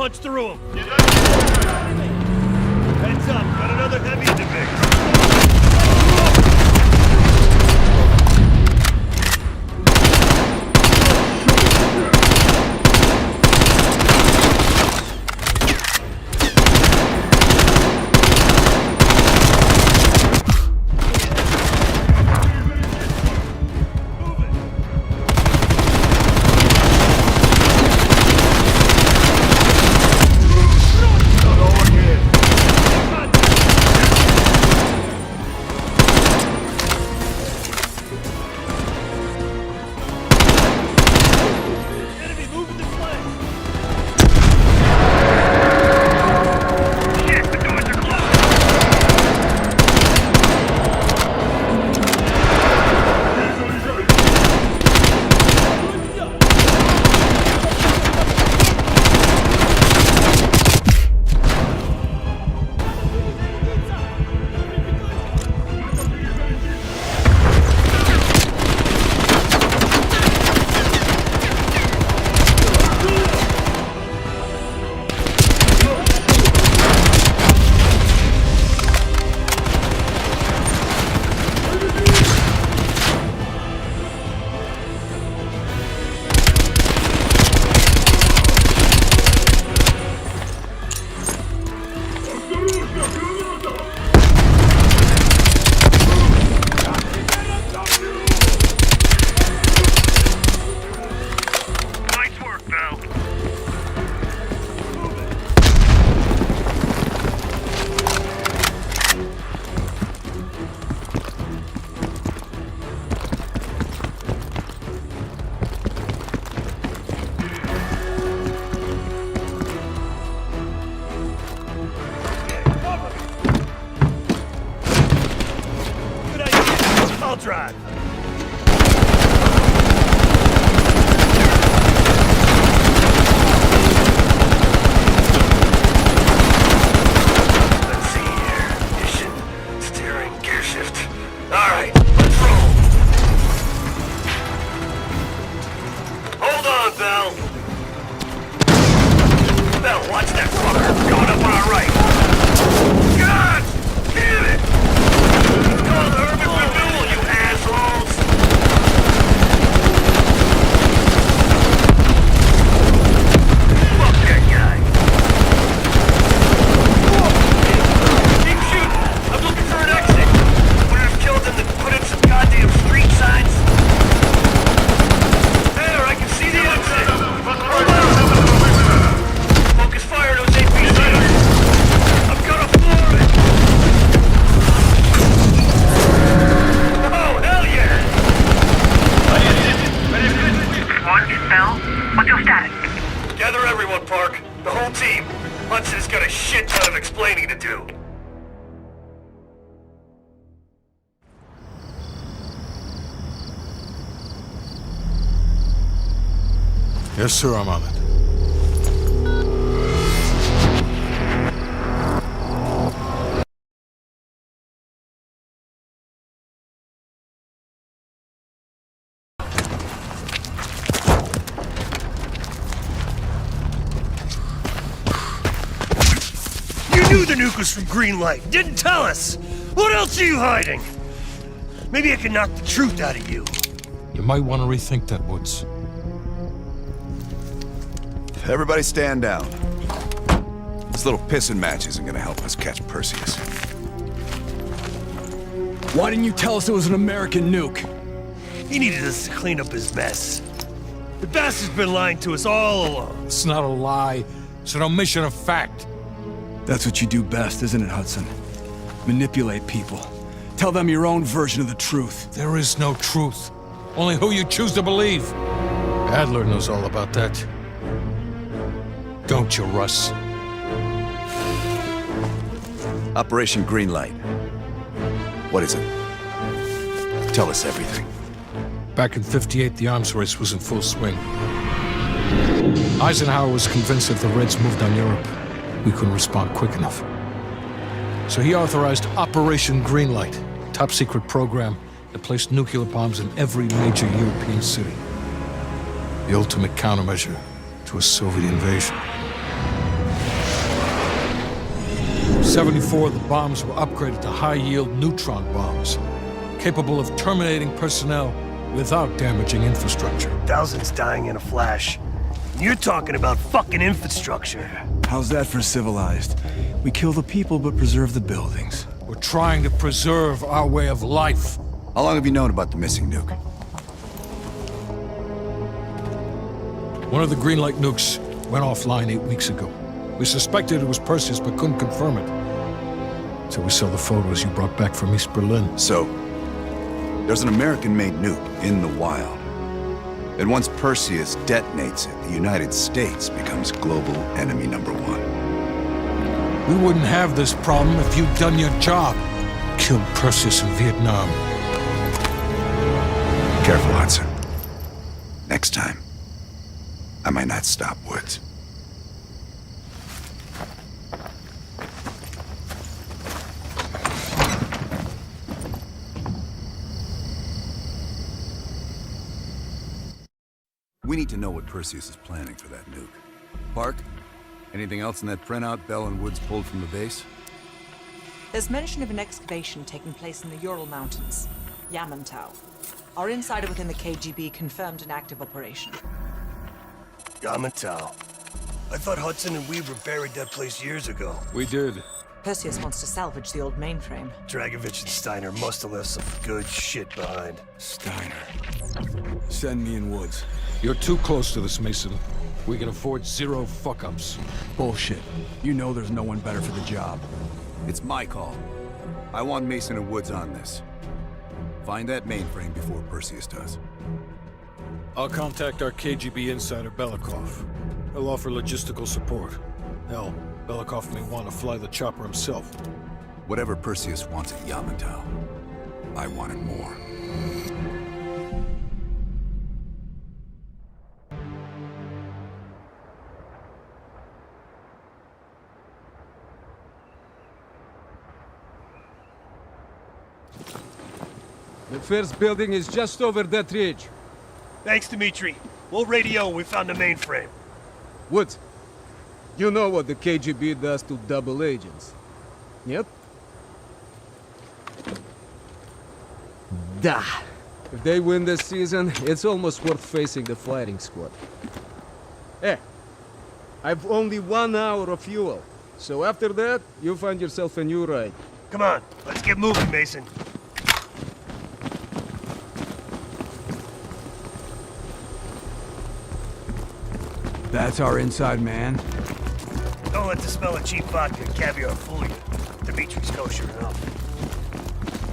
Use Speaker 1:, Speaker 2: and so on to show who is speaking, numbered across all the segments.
Speaker 1: punch through him. Heads up, got another heavy in the mix. Drive.
Speaker 2: Let's see here. Ignition, steering, gear shift. Alright, let's roll. Hold on, Bell. Bell, watch that fucker. Going up on our right. God damn it! It's called urban renewal, you assholes! Fuck that guy! Keep shooting! I'm looking for an exit! Wouldn't have killed him to put in some goddamn street signs? There, I can see the exit! Hold on! Focus fire on those APCs! I'm gonna floor it! Oh, hell yeah!
Speaker 3: One, Bell. What's your status?
Speaker 2: Gather everyone, Park. The whole team. Hudson's got a shit ton of explaining to do.
Speaker 4: Yes, sir, I'm on it.
Speaker 1: You knew the nuke was from Greenlight. Didn't tell us. What else are you hiding? Maybe I can knock the truth out of you.
Speaker 4: You might want to rethink that, Woods.
Speaker 5: Everybody stand down. This little pissing match isn't gonna help us catch Perseus.
Speaker 6: Why didn't you tell us it was an American nuke?
Speaker 1: He needed us to clean up his mess. The bastard's been lying to us all along.
Speaker 4: It's not a lie. It's an omission of fact.
Speaker 6: That's what you do best, isn't it, Hudson? Manipulate people. Tell them your own version of the truth.
Speaker 4: There is no truth. Only who you choose to believe. Adler knows all about that. Don't you, Russ?
Speaker 5: Operation Greenlight. What is it? Tell us everything.
Speaker 4: Back in '58, the arms race was in full swing. Eisenhower was convinced if the Reds moved on Europe, we couldn't respond quick enough. So he authorized Operation Greenlight, a top-secret program that placed nuclear bombs in every major European city. The ultimate countermeasure to a Soviet invasion. 74, the bombs were upgraded to high-yield neutron bombs, capable of terminating personnel without damaging infrastructure.
Speaker 1: Thousands dying in a flash. You're talking about fucking infrastructure.
Speaker 6: How's that for civilized? We kill the people but preserve the buildings.
Speaker 4: We're trying to preserve our way of life.
Speaker 5: How long have you known about the missing nuke?
Speaker 4: One of the Greenlight nukes went offline 8 weeks ago. We suspected it was Perseus, but couldn't confirm it. So we saw the photos you brought back from East Berlin.
Speaker 5: So, there's an American-made nuke in the wild. And once Perseus detonates it, the United States becomes global enemy #1.
Speaker 4: We wouldn't have this problem if you'd done your job. Killed Perseus in Vietnam.
Speaker 5: Careful, Hudson. Next time, I might not stop Woods. We need to know what Perseus is planning for that nuke. Park, anything else in that printout Bell and Woods pulled from the base?
Speaker 7: There's mention of an excavation taking place in the Ural Mountains, Yamantau. Our insider within the KGB confirmed an active operation.
Speaker 1: Yamantau. I thought Hudson and Weaver buried that place years ago.
Speaker 4: We did.
Speaker 7: Perseus wants to salvage the old mainframe.
Speaker 1: Dragovich and Steiner must have left some good shit behind.
Speaker 6: Steiner. Send me in Woods.
Speaker 4: You're too close to this, Mason. We can afford 0 fuck-ups.
Speaker 6: Bullshit. You know there's no one better for the job.
Speaker 5: It's my call. I want Mason and Woods on this. Find that mainframe before Perseus does.
Speaker 4: I'll contact our KGB insider, Belikov. He'll offer logistical support. Hell, Belikov may want to fly the chopper himself.
Speaker 5: Whatever Perseus wants at Yamantau, I want it more.
Speaker 8: The first building is just over that ridge.
Speaker 1: Thanks, Dmitri. We'll radio when we found the mainframe.
Speaker 8: Woods, you know what the KGB does to double agents. Yep. Da. If they win this season, it's almost worth facing the fighting squad. Eh, I've only 1 hour of fuel. So after that, you find yourself a new ride.
Speaker 1: Come on, let's get moving, Mason.
Speaker 6: That's our inside man.
Speaker 1: Don't let the smell of cheap vodka and caviar fool you. Dimitri's kosher enough.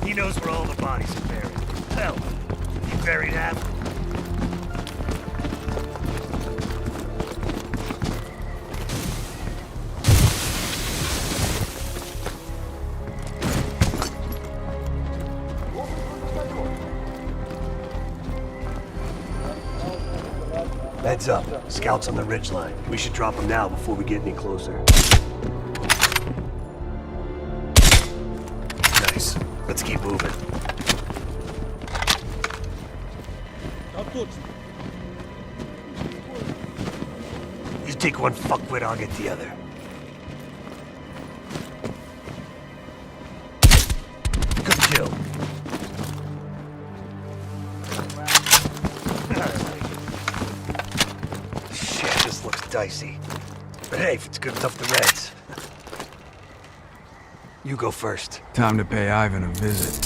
Speaker 1: He knows where all the bodies are buried. Hell, he buried half of them. Heads up. Scouts on the ridgeline. We should drop them now before we get any closer. Nice. Let's keep moving. You take one fuckwit, I'll get the other. Good kill. Dicey. But hey, if it's good enough the Reds. You go first.
Speaker 6: Time to pay Ivan a visit.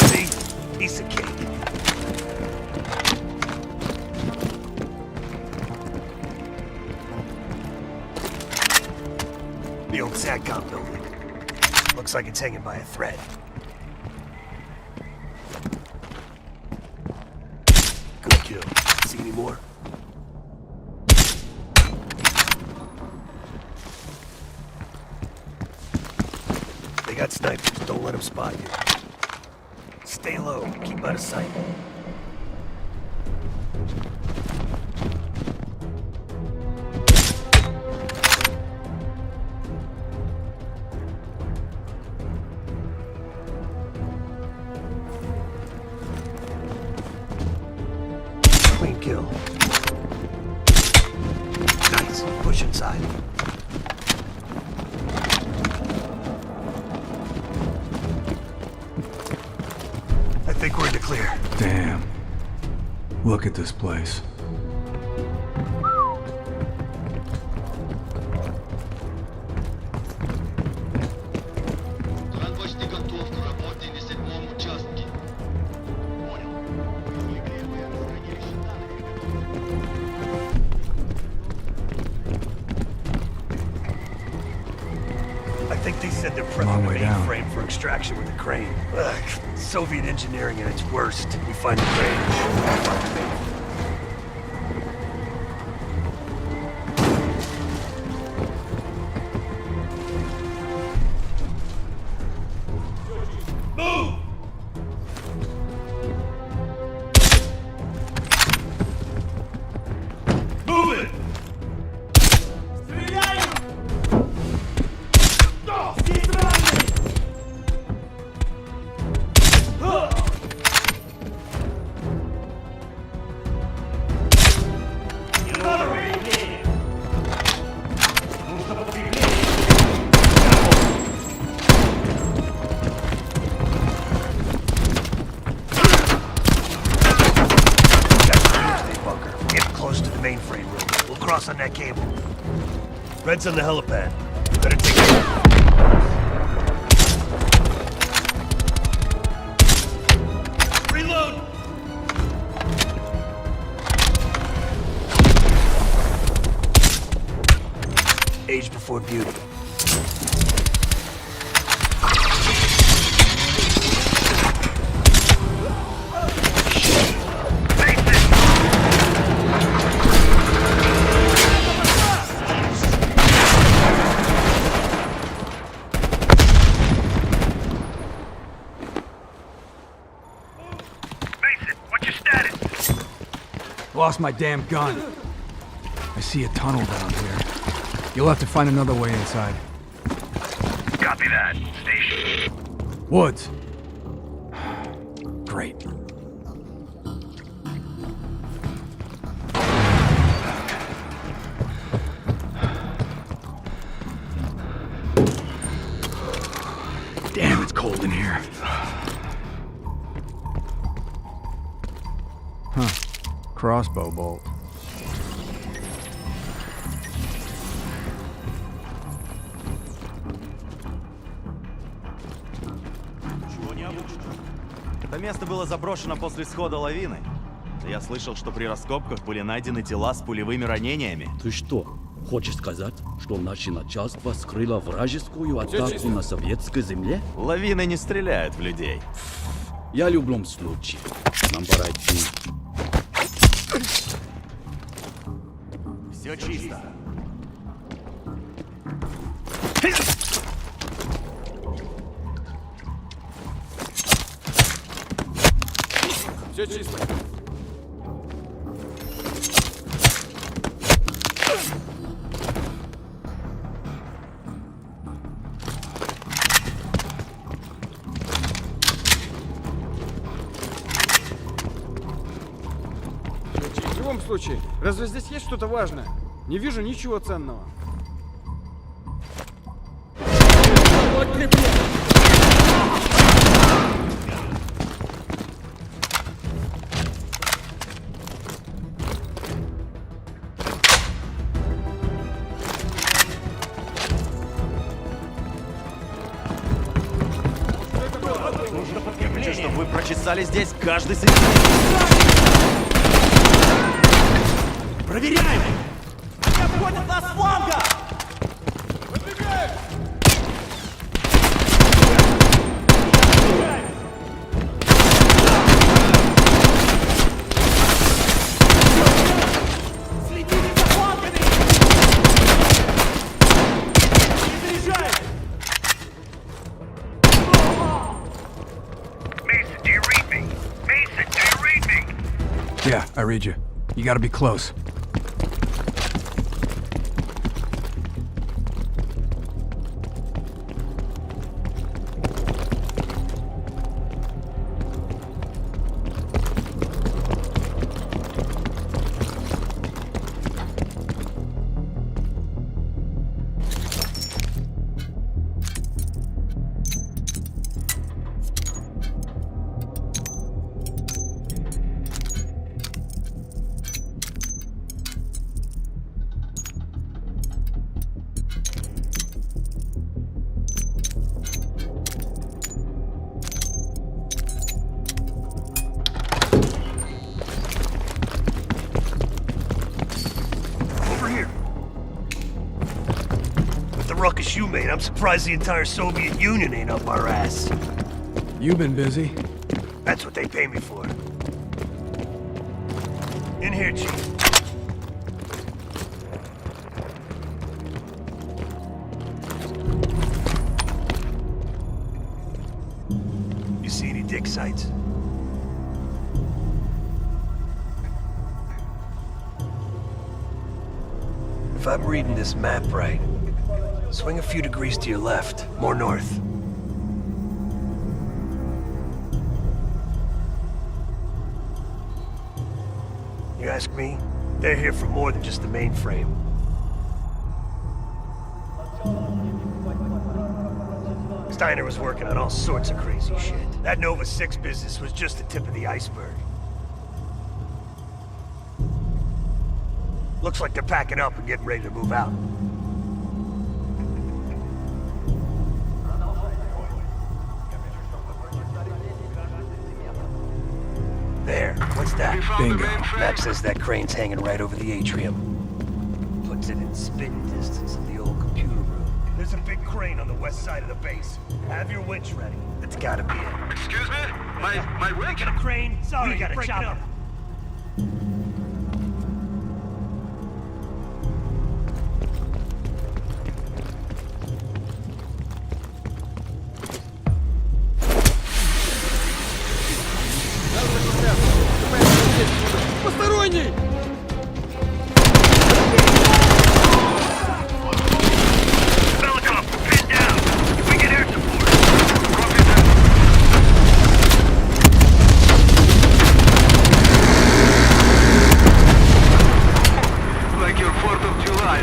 Speaker 1: See? Piece of cake. The old SATCOM building. Looks like it's hanging by a thread. Good kill. See any more? They got snipers. Don't let them spot you. Stay low. Keep out of sight. kill. Nice. Push inside. I think we're in the clear.
Speaker 6: Damn. Look at this place.
Speaker 9: План почти готов к работе на 7-м участке. Понял. Первое расхранилище
Speaker 1: I think they said they're
Speaker 6: Long
Speaker 1: prepping
Speaker 6: way
Speaker 1: the
Speaker 6: down.
Speaker 1: mainframe for extraction with a crane. Ugh, Soviet engineering at its worst. We find the crane. We find the mainframe. Mainframe room. We'll cross on that cable. Red's on the helipad. Better take it. Reload! Age before beauty.
Speaker 6: Lost my damn gun. I see a tunnel down here. You'll have to find another way inside.
Speaker 2: Copy that. Station.
Speaker 6: Woods. Great. Damn, it's cold in here. Huh. Crossbow bolt.
Speaker 10: Чего необычного? Это место было заброшено после схода лавины. Я слышал, что при раскопках были найдены тела с пулевыми ранениями.
Speaker 11: Ты что, хочешь сказать, что наше начальство скрыло вражескую атаку на советской земле?
Speaker 10: Лавины не стреляют в людей.
Speaker 11: Я в любом случае. Нам пора идти.
Speaker 10: Все чисто.
Speaker 8: Все чисто. В любом случае, разве здесь есть что-то важное? Не вижу ничего ценного.
Speaker 10: Хочу, чтобы вы прочесали здесь каждый сантиметр. Проверяем! Они обходят нас с фланга! Следите за флангами! Не заряжай!
Speaker 2: Mason, do you read me? Mason, do you read me?
Speaker 6: Yeah, I read you. You gotta be close.
Speaker 1: just you, mate. I'm surprised the entire Soviet Union ain't up our ass.
Speaker 6: You've been busy.
Speaker 1: That's what they pay me for. In here, Chief. You see any dig sites? If I'm reading this map right, swing a few degrees to your left, more north. You ask me, they're here for more than just the mainframe. Steiner was working on all sorts of crazy shit. That Nova 6 business was just the tip of the iceberg. Looks like they're packing up and getting ready to move out. There, what's that?
Speaker 6: Bingo.
Speaker 1: Map says that crane's hanging right over the atrium. Puts it in spitting distance of the old computer room. There's a big crane on the west side of the base. Have your winch ready. That's gotta be it.
Speaker 2: Excuse me? My winch?
Speaker 1: Get a crane? Sorry, we got a chopper.
Speaker 8: Посторонний!
Speaker 2: Helicopter, pin down. We get air support. Like your 4th of July.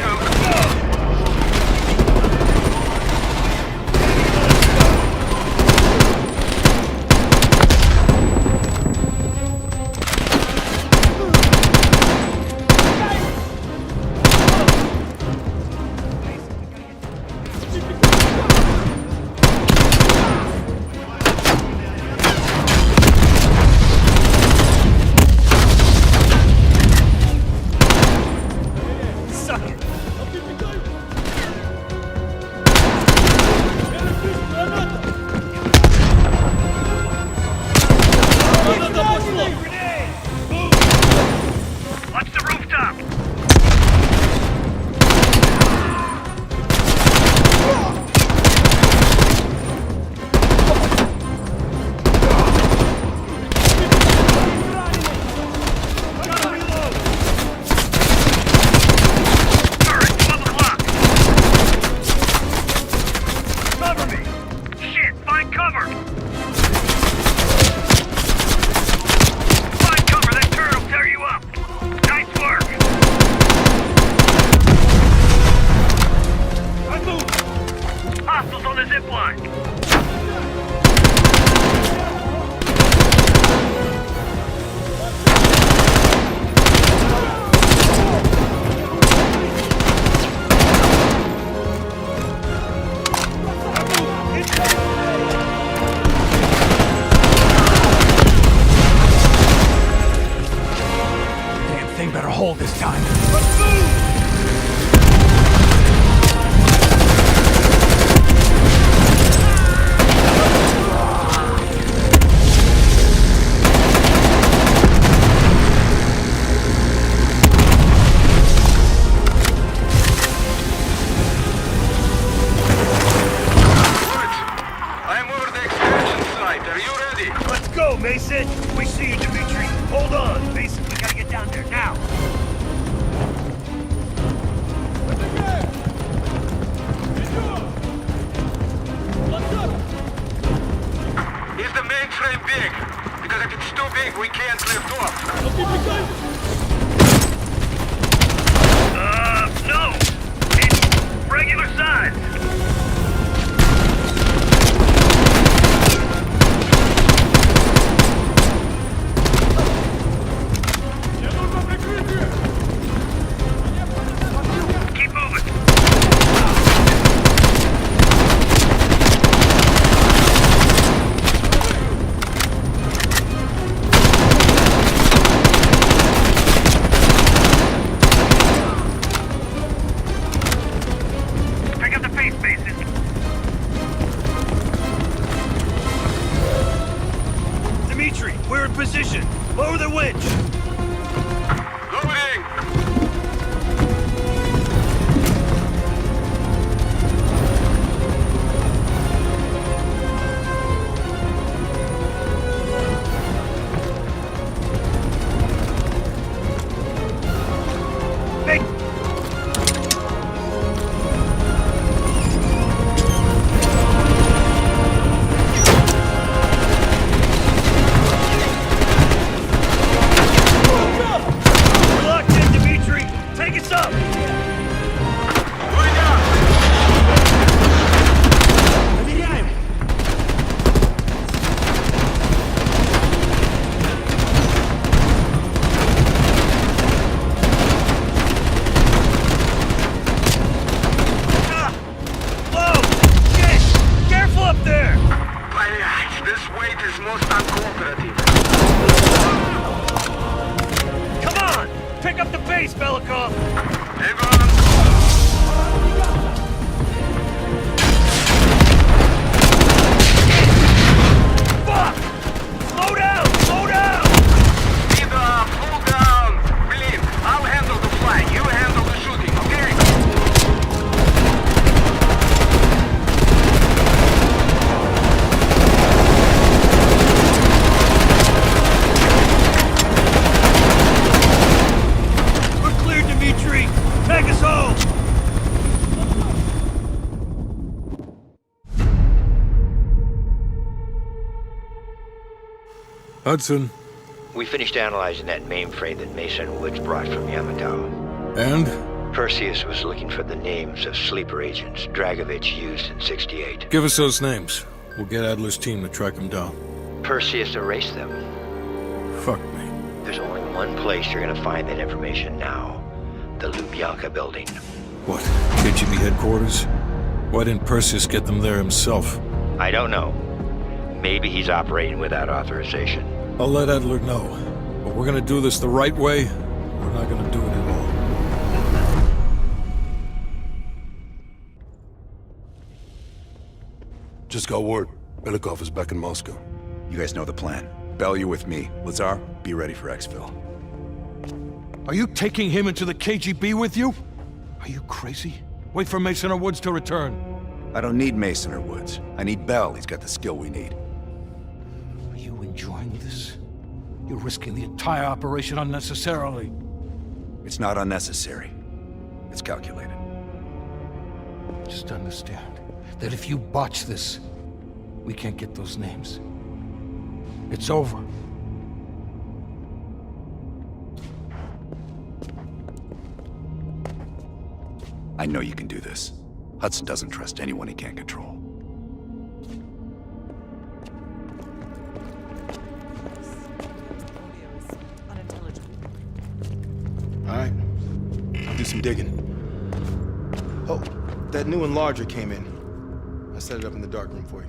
Speaker 1: Suck it.
Speaker 2: Watch the rooftop. Turret, 12 o'clock. Cover me. Shit, find cover. Find cover, that turret will tear you up. Nice work. I move. Hostiles on the zip line.
Speaker 6: Damn thing better hold this time.
Speaker 2: I am over the expansion site. Are you ready?
Speaker 1: Let's go, Mason. We see you, Dimitri. Hold on. Mason, we gotta get down there now.
Speaker 2: Is the mainframe big? Because if it's too big, we can't lift off. No. It's regular size. Keep moving. Pick up the pace, Mason.
Speaker 1: We're in position. Lower the winch.
Speaker 2: Loading!
Speaker 1: Hey! We're locked in, Dimitri. Take us up.
Speaker 2: Going up!
Speaker 1: Ah! Whoa! Shit! Careful up there!
Speaker 2: This weight is most uncooperative.
Speaker 1: Come on! Pick up the pace, Belikov!
Speaker 2: Everyone,
Speaker 1: Fuck! Slow down! Slow down!
Speaker 2: either full down. Believe, I'll handle the flying. You handle the shooting, okay?
Speaker 1: We're clear, Dimitri! Take us home!
Speaker 4: Hudson.
Speaker 12: We finished analyzing that mainframe that Mason Woods brought from Yamato.
Speaker 4: And?
Speaker 12: Perseus was looking for the names of sleeper agents Dragovich used in 68.
Speaker 4: Give us those names. We'll get Adler's team to track them down.
Speaker 12: Perseus erased them.
Speaker 4: Fuck me.
Speaker 12: There's only one place you're gonna find that information now. The Lubyanka building.
Speaker 4: What? KGB headquarters? Why didn't Perseus get them there himself?
Speaker 12: I don't know. Maybe he's operating without authorization.
Speaker 4: I'll let Adler know. But we're gonna do this the right way. We're not gonna do it at all.
Speaker 13: Just got word. Belikov is back in Moscow.
Speaker 5: You guys know the plan. Bell, you're with me. Lazar, be ready for exfil.
Speaker 4: Are you taking him into the KGB with you? Are you crazy? Wait for Mason or Woods to return.
Speaker 5: I don't need Mason or Woods. I need Bell. He's got the skill we need.
Speaker 4: Are you enjoying this? You're risking the entire operation unnecessarily.
Speaker 5: It's not unnecessary. It's calculated.
Speaker 4: Just understand that if you botch this, we can't get those names. It's over.
Speaker 5: I know you can do this. Hudson doesn't trust anyone he can't control.
Speaker 7: Audio is unintelligible.
Speaker 13: All right. I'll do some digging. Oh, that new enlarger came in. I set it up in the darkroom for you.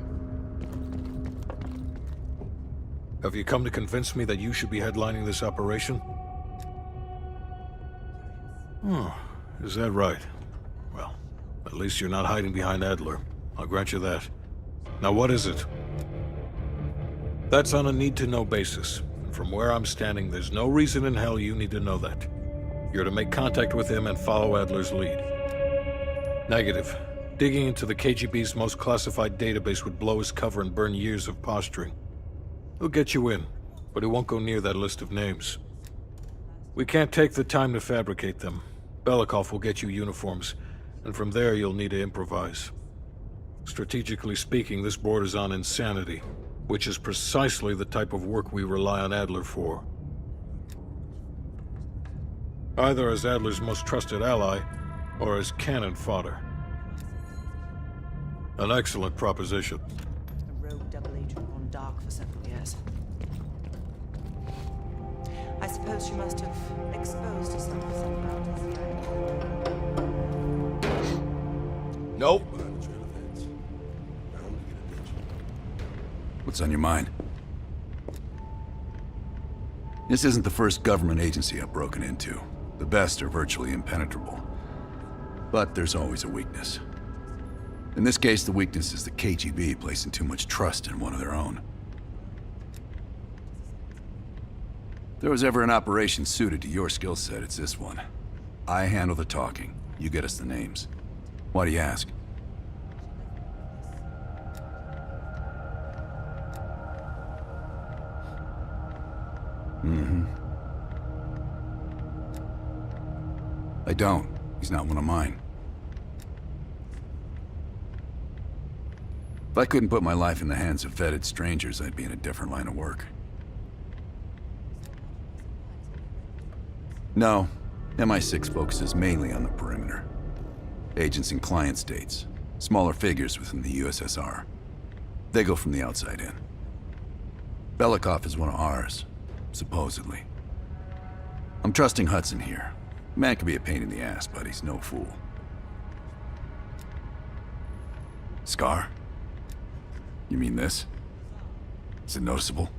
Speaker 4: Have you come to convince me that you should be headlining this operation? Oh, is that right? Well, at least you're not hiding behind Adler. I'll grant you that. Now what is it? That's on a need-to-know basis. And from where I'm standing, there's no reason in hell you need to know that. You're to make contact with him and follow Adler's lead. Negative. Digging into the KGB's most classified database would blow his cover and burn years of posturing. He'll get you in, but he won't go near that list of names. We can't take the time to fabricate them. Belikov will get you uniforms, and from there you'll need to improvise. Strategically speaking, this borders on insanity, which is precisely the type of work we rely on Adler for. Either as Adler's most trusted ally, or as cannon fodder. An excellent proposition.
Speaker 7: A rogue double agent gone dark for several years. I suppose she must have exposed herself about his
Speaker 13: Nope.
Speaker 5: What's on your mind? This isn't the first government agency I've broken into. The best are virtually impenetrable. But there's always a weakness. In this case, the weakness is the KGB placing too much trust in one of their own. If there was ever an operation suited to your skill set, it's this one. I handle the talking. You get us the names. Why do you ask? Mm-hmm. I don't. He's not one of mine. If I couldn't put my life in the hands of vetted strangers, I'd be in a different line of work. No, MI6 focuses mainly on the perimeter. Agents in client states, smaller figures within the USSR. They go from the outside in. Belikov is one of ours, supposedly. I'm trusting Hudson here. Man can be a pain in the ass, but he's no fool. Scar? You mean this? Is it noticeable?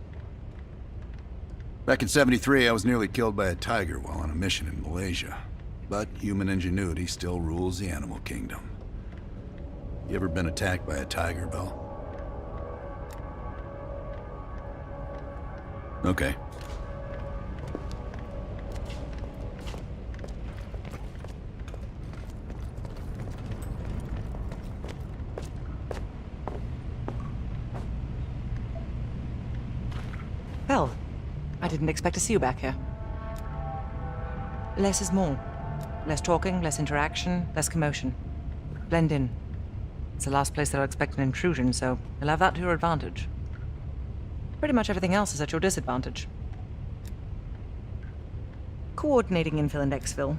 Speaker 5: Back in '73, I was nearly killed by a tiger while on a mission in Malaysia. But human ingenuity still rules the animal kingdom. You ever been attacked by a tiger, Bell? Okay.
Speaker 7: Well, I didn't expect to see you back here. Less is more. Less talking, less interaction, less commotion. Blend in. It's the last place that I'll expect an intrusion, so you'll have that to your advantage. Pretty much everything else is at your disadvantage. Coordinating infill and exfil.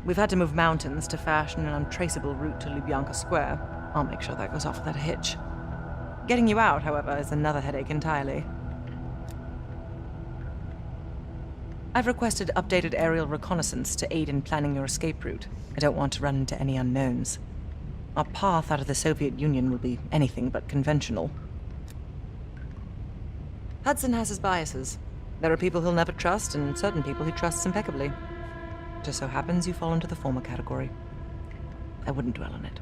Speaker 7: We've had to move mountains to fashion an untraceable route to Lubyanka Square. I'll make sure that goes off without a hitch. Getting you out, however, is another headache entirely. I've requested updated aerial reconnaissance to aid in planning your escape route. I don't want to run into any unknowns. Our path out of the Soviet Union will be anything but conventional. Hudson has his biases. There are people he'll never trust, and certain people he trusts impeccably. Just so happens you fall into the former category. I wouldn't dwell on it.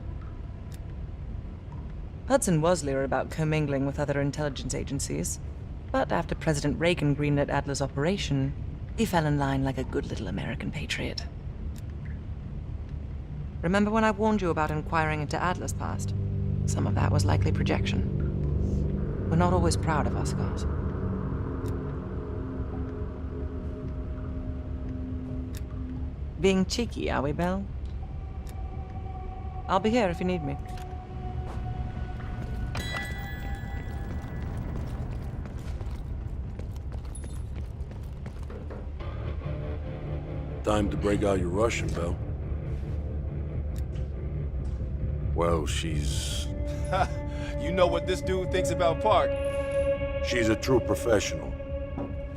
Speaker 7: Hudson was leery about commingling with other intelligence agencies, but after President Reagan greenlit Adler's operation, he fell in line like a good little American patriot. Remember when I warned you about inquiring into Adler's past? Some of that was likely projection. We're not always proud of our scars. Being cheeky, are we, Belle? I'll be here if you need me.
Speaker 14: Time to break out your Russian, Belle. Well, she's...
Speaker 13: You know what this dude thinks about Park?
Speaker 14: She's a true professional.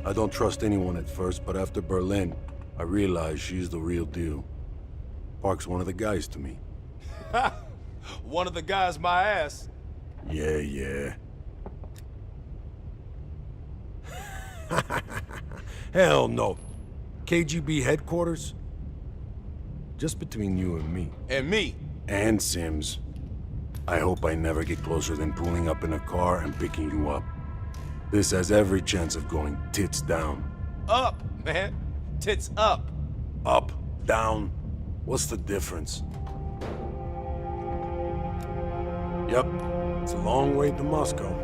Speaker 14: I don't trust anyone at first, but after Berlin, I realized she's the real deal. Park's one of the guys to me.
Speaker 13: One of the guys my ass.
Speaker 14: Yeah. Hell no. KGB headquarters? Just between you and me.
Speaker 13: And me.
Speaker 14: And Sims. I hope I never get closer than pulling up in a car and picking you up. This has every chance of going tits down.
Speaker 13: Up, man. Tits up.
Speaker 14: Up, down. What's the difference? Yep, it's a long way to Moscow.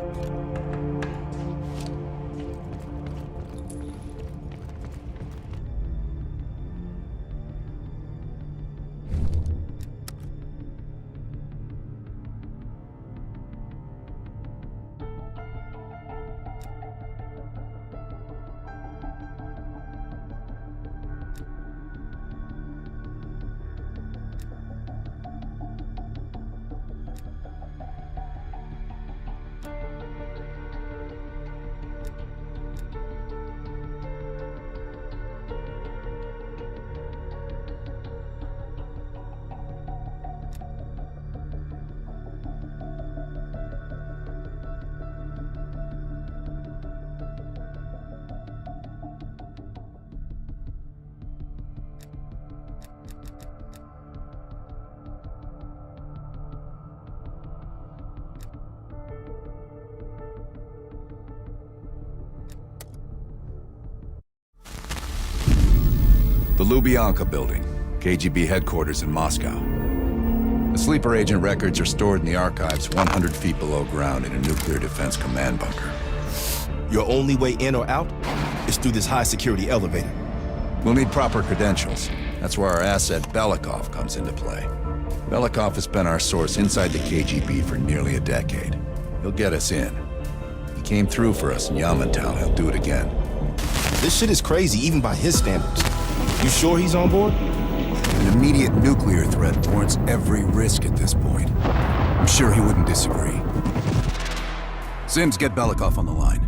Speaker 5: The Lubyanka building, KGB headquarters in Moscow. The sleeper agent records are stored in the archives 100 feet below ground in a nuclear defense command bunker.
Speaker 13: Your only way in or out is through this high-security elevator.
Speaker 5: We'll need proper credentials. That's where our asset Belikov comes into play. Belikov has been our source inside the KGB for nearly a decade. He'll get us in. He came through for us in Yamantau. He'll do it again.
Speaker 13: This shit is crazy, even by his standards. You sure he's on board?
Speaker 5: An immediate nuclear threat warrants every risk at this point. I'm sure he wouldn't disagree. Sims, get Belikov on the line.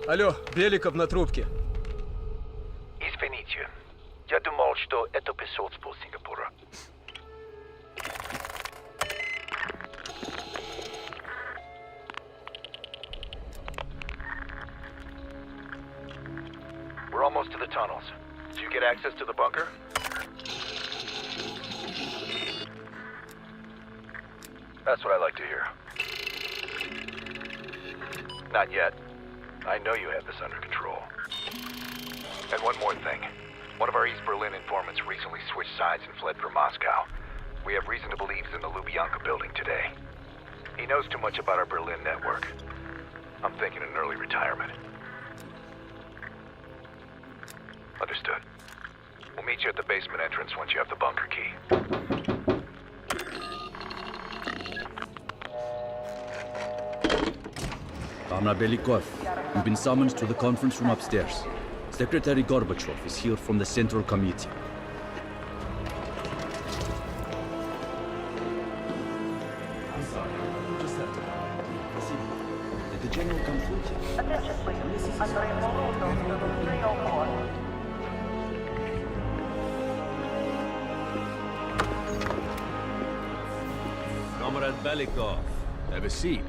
Speaker 8: Алло, Беликов на трубке.
Speaker 12: Извините. Я думал, что это посольство Сингапура.
Speaker 2: We're almost to the tunnels. Did you get access to the bunker? That's what I like to hear. Not yet. I know you have this under control. And one more thing. One of our East Berlin informants recently switched sides and fled for Moscow. We have reason to believe he's in the Lubyanka building today. He knows too much about our Berlin network. I'm thinking an early retirement. Understood. We'll meet you at the basement entrance once you have the bunker key.
Speaker 11: Comrade Belikov, you've been summoned to the conference room upstairs. Secretary Gorbachev is here from the Central Committee. I'm sorry, just have to... Did the general come through here?
Speaker 3: Attention, please. Under a number 304.
Speaker 15: Comrade Belikov, have a seat.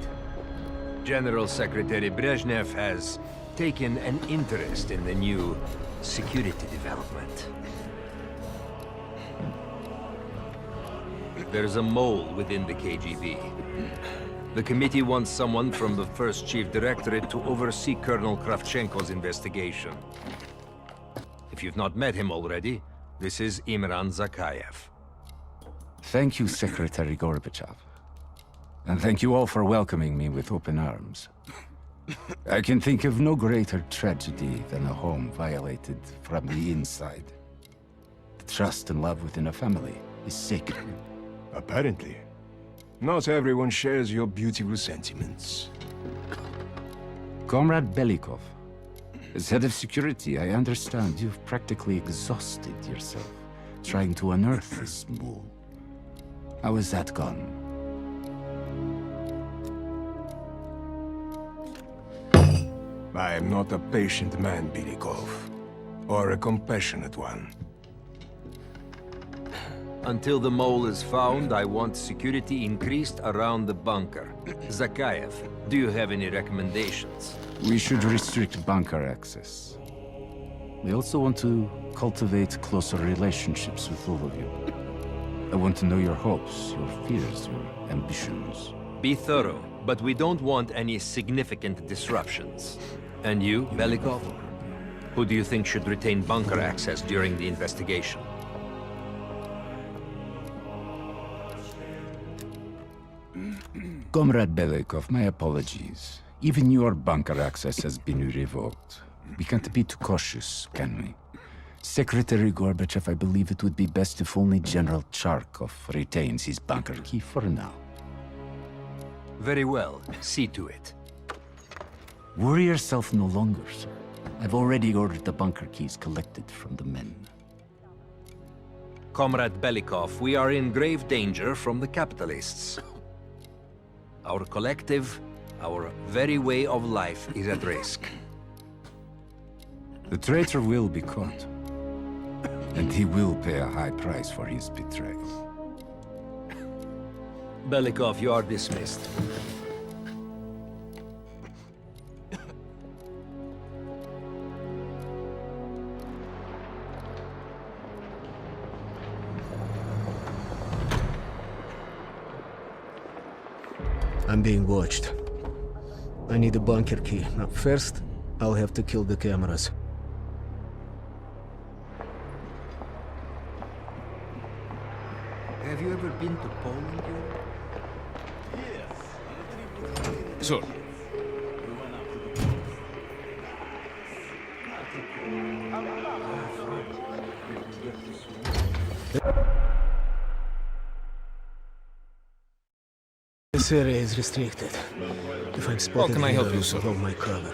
Speaker 15: General Secretary Brezhnev has taken an interest in the new security development. There's a mole within the KGB. The committee wants someone from the first Chief Directorate to oversee Colonel Kravchenko's investigation. If you've not met him already, this is Imran Zakayev.
Speaker 16: Thank you, Secretary Gorbachev. And thank you all for welcoming me with open arms. I can think of no greater tragedy than a home violated from the inside. The trust and love within a family is sacred.
Speaker 17: Apparently. Not everyone shares your beautiful sentiments.
Speaker 16: Comrade Belikov, as head of security, I understand you've practically exhausted yourself trying to unearth this mole. How has that gone?
Speaker 17: I am not a patient man, Belikov, or a compassionate one.
Speaker 15: Until the mole is found, I want security increased around the bunker. Zakayev, do you have any recommendations?
Speaker 16: We should restrict bunker access. We also want to cultivate closer relationships with all of you. I want to know your hopes, your fears, your ambitions.
Speaker 15: Be thorough, but we don't want any significant disruptions. And you, Belikov? Who do you think should retain bunker access during the investigation?
Speaker 16: Comrade Belikov, my apologies. Even your bunker access has been revoked. We can't be too cautious, can we? Secretary Gorbachev, I believe it would be best if only General Charkov retains his bunker key for now.
Speaker 15: Very well. See to it.
Speaker 16: Worry yourself no longer, sir. I've already ordered the bunker keys collected from the men.
Speaker 15: Comrade Belikov, we are in grave danger from the capitalists. Our collective, our very way of life is at risk.
Speaker 16: The traitor will be caught. And he will pay a high price for his betrayal.
Speaker 15: Belikov, you are dismissed.
Speaker 8: I'm being watched. I need a bunker key. Now, first, I'll have to kill the cameras.
Speaker 17: Have you ever been to Poland,
Speaker 4: So,
Speaker 8: This area is restricted. If I'm spotted,
Speaker 4: can I help
Speaker 8: here,
Speaker 4: you, sir?
Speaker 8: I'll blow my cover.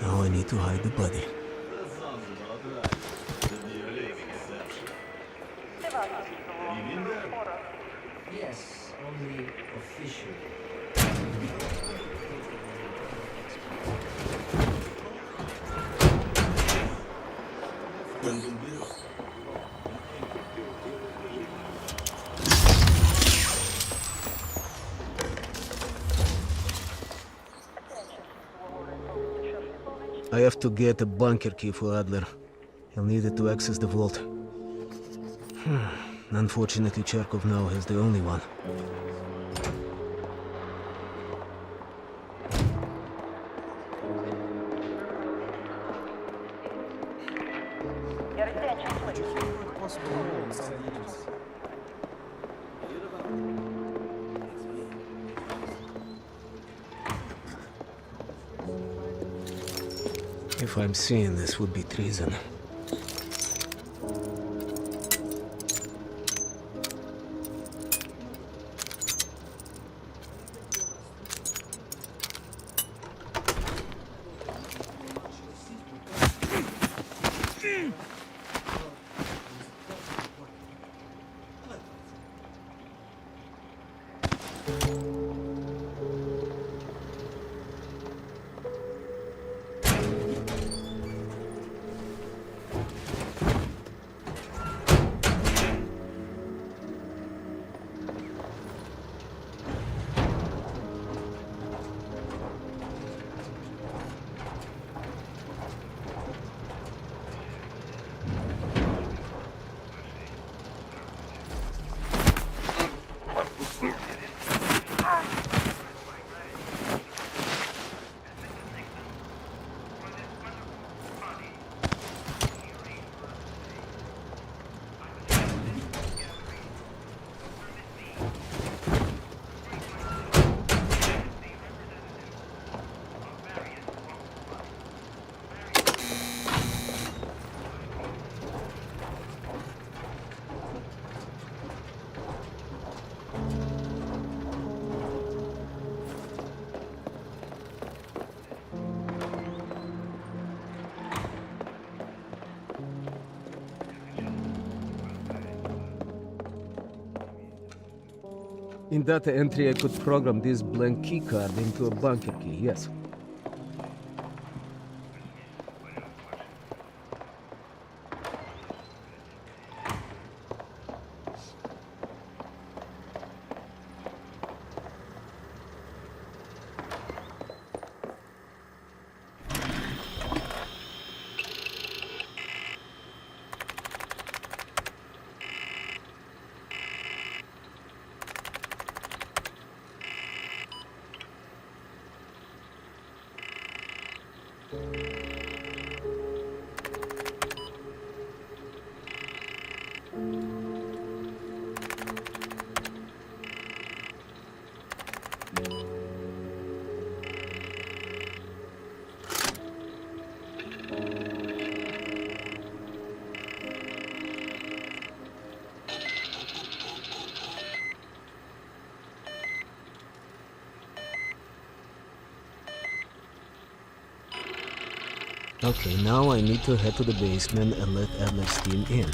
Speaker 8: Now I need to hide the body.
Speaker 17: Yes, only officially.
Speaker 8: I have to get a bunker key for Adler. He'll need it to access the vault. Unfortunately, Cherkov now has the only one.
Speaker 3: Your attention, please.
Speaker 8: If I'm seeing this, would be treason. In data entry, I could program this blank keycard into a bunker key, yes. Okay, now I need to head to the basement and let Adler's team in.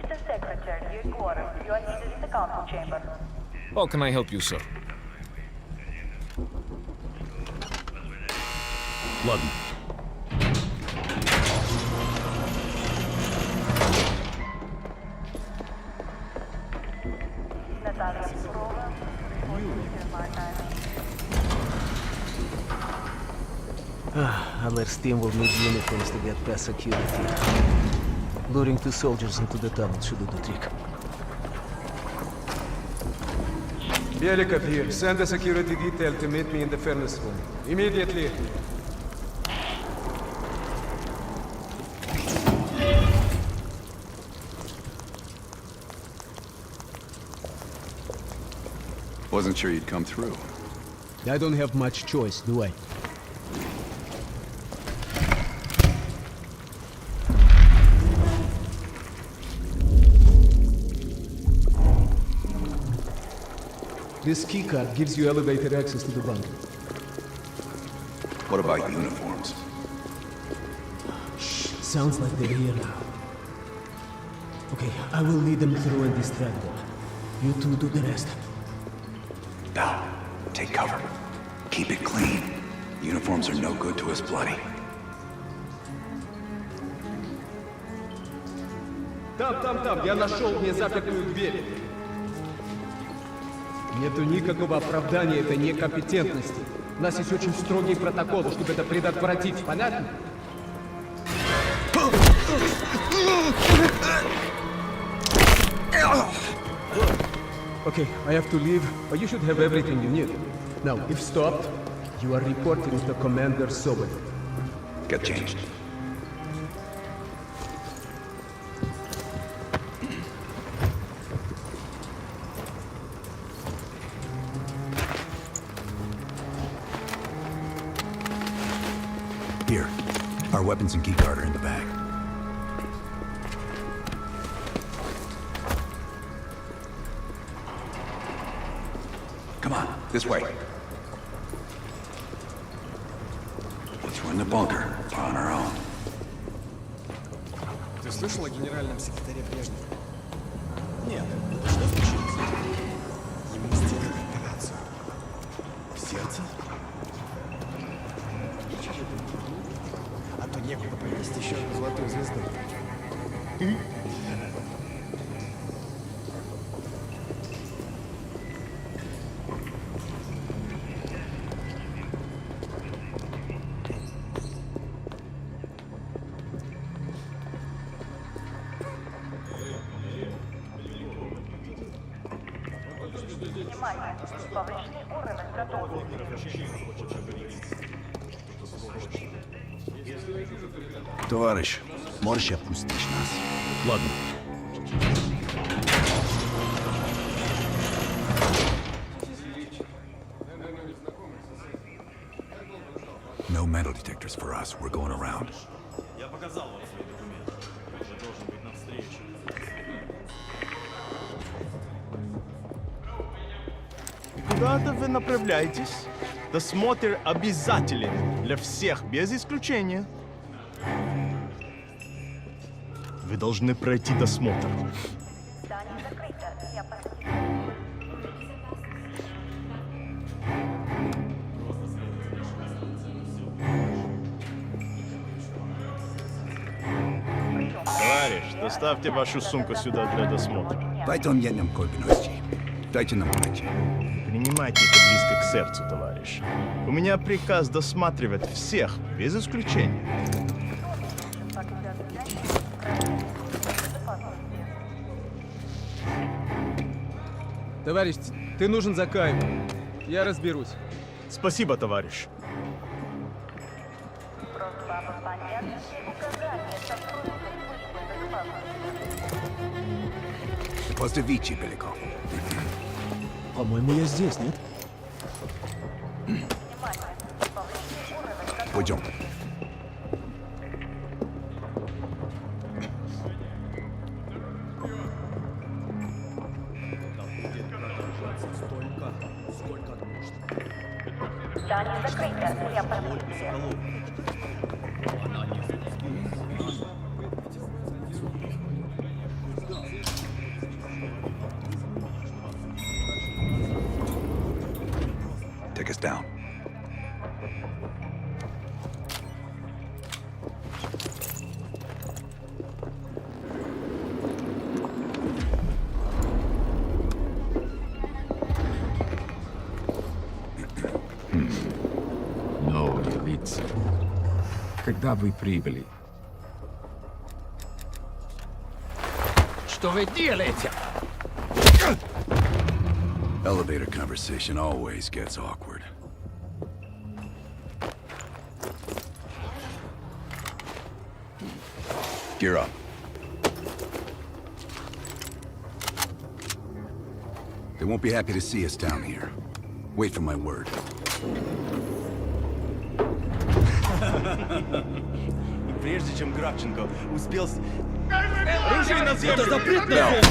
Speaker 3: Assistant Secretary, your quarters. You are needed in the council chamber.
Speaker 4: How can I help you, sir?
Speaker 11: Ладно.
Speaker 8: Adler's team will need uniforms to get past security. Luring 2 soldiers into the tunnel should do the trick. Belikov here. Send a security detail to meet me in the furnace room. Immediately.
Speaker 5: Wasn't sure you'd come through.
Speaker 8: I don't have much choice, do I? This keycard gives you elevated access to the bunker.
Speaker 5: What about uniforms?
Speaker 8: Shh, sounds like they're here now. Okay, I will lead them through and distract them. You two do the rest.
Speaker 5: Now, take cover. Keep it clean. Uniforms are no good to us bloody.
Speaker 8: Там, я нашел незапертую дверь. Нету никакого оправдания этой некомпетентности. У нас есть очень строгие протоколы, чтобы это предотвратить. Понятно? Okay, I have to leave, but you should have everything you need. Now, if stopped, you are reporting to Commander Sobel.
Speaker 5: Get changed. Here, our weapons and keycard are in the bag. Come on, this way. Once we're in the bunker, we're on our own.
Speaker 6: Ты слышал о генеральном секретаре Брежневе?
Speaker 13: Нет, что случилось? Ему сделали операцию. В сердце? А то некуда повесить еще одну золотую звезду.
Speaker 3: Внимание! Повышенный уровень готовности.
Speaker 5: Товарищ, можешь отпустить нас?
Speaker 11: Ладно.
Speaker 5: No metal detectors for us. We're going around.
Speaker 10: Я показал вам свои документы. Вы должен быть на встрече. Куда-то вы направляетесь? Досмотр обязателен для всех, без исключения. Вы должны пройти досмотр.
Speaker 3: Здание закрыто. Я посетил.
Speaker 10: Товарищ, доставьте вашу сумку сюда для досмотра.
Speaker 5: Дайте нам пройти.
Speaker 10: Принимайте это близко к сердцу, товарищ. У меня приказ досматривать всех, без исключения.
Speaker 8: Товарищ, ты нужен за Каем. Я разберусь.
Speaker 10: Спасибо, товарищ.
Speaker 3: Просьба об выполнении указания сотрудника службы безопасности.
Speaker 5: Просто Вичи, Беликов.
Speaker 8: По-моему, я здесь, нет?
Speaker 5: Пойдем.
Speaker 3: Здание закрыто. Я посетил.
Speaker 5: take us down.
Speaker 16: No, лица. Когда вы прибыли?
Speaker 4: Что вы делаете?
Speaker 5: Elevator conversation always gets awkward. Gear up. They won't be happy to see us down here. Wait for my word.
Speaker 10: Прежде чем Кравченко успел...
Speaker 11: Оружие на землю! Это запретно!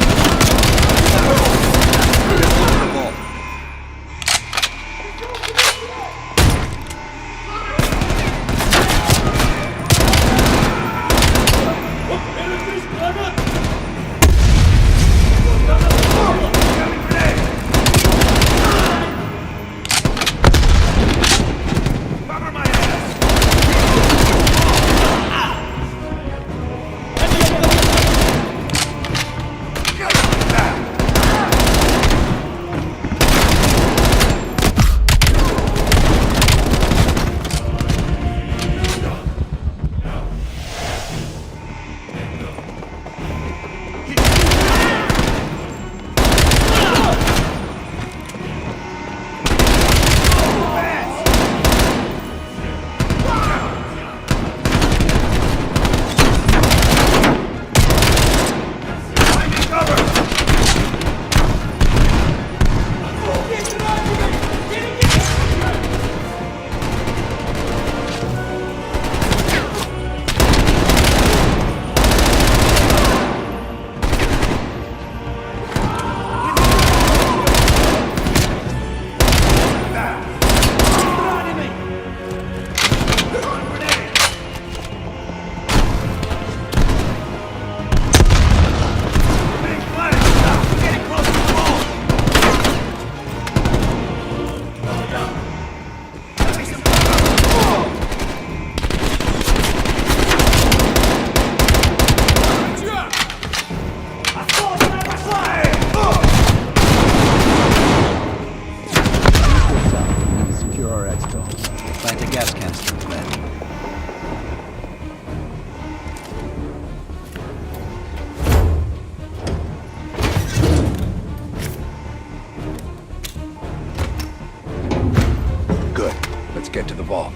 Speaker 5: Get to the vault.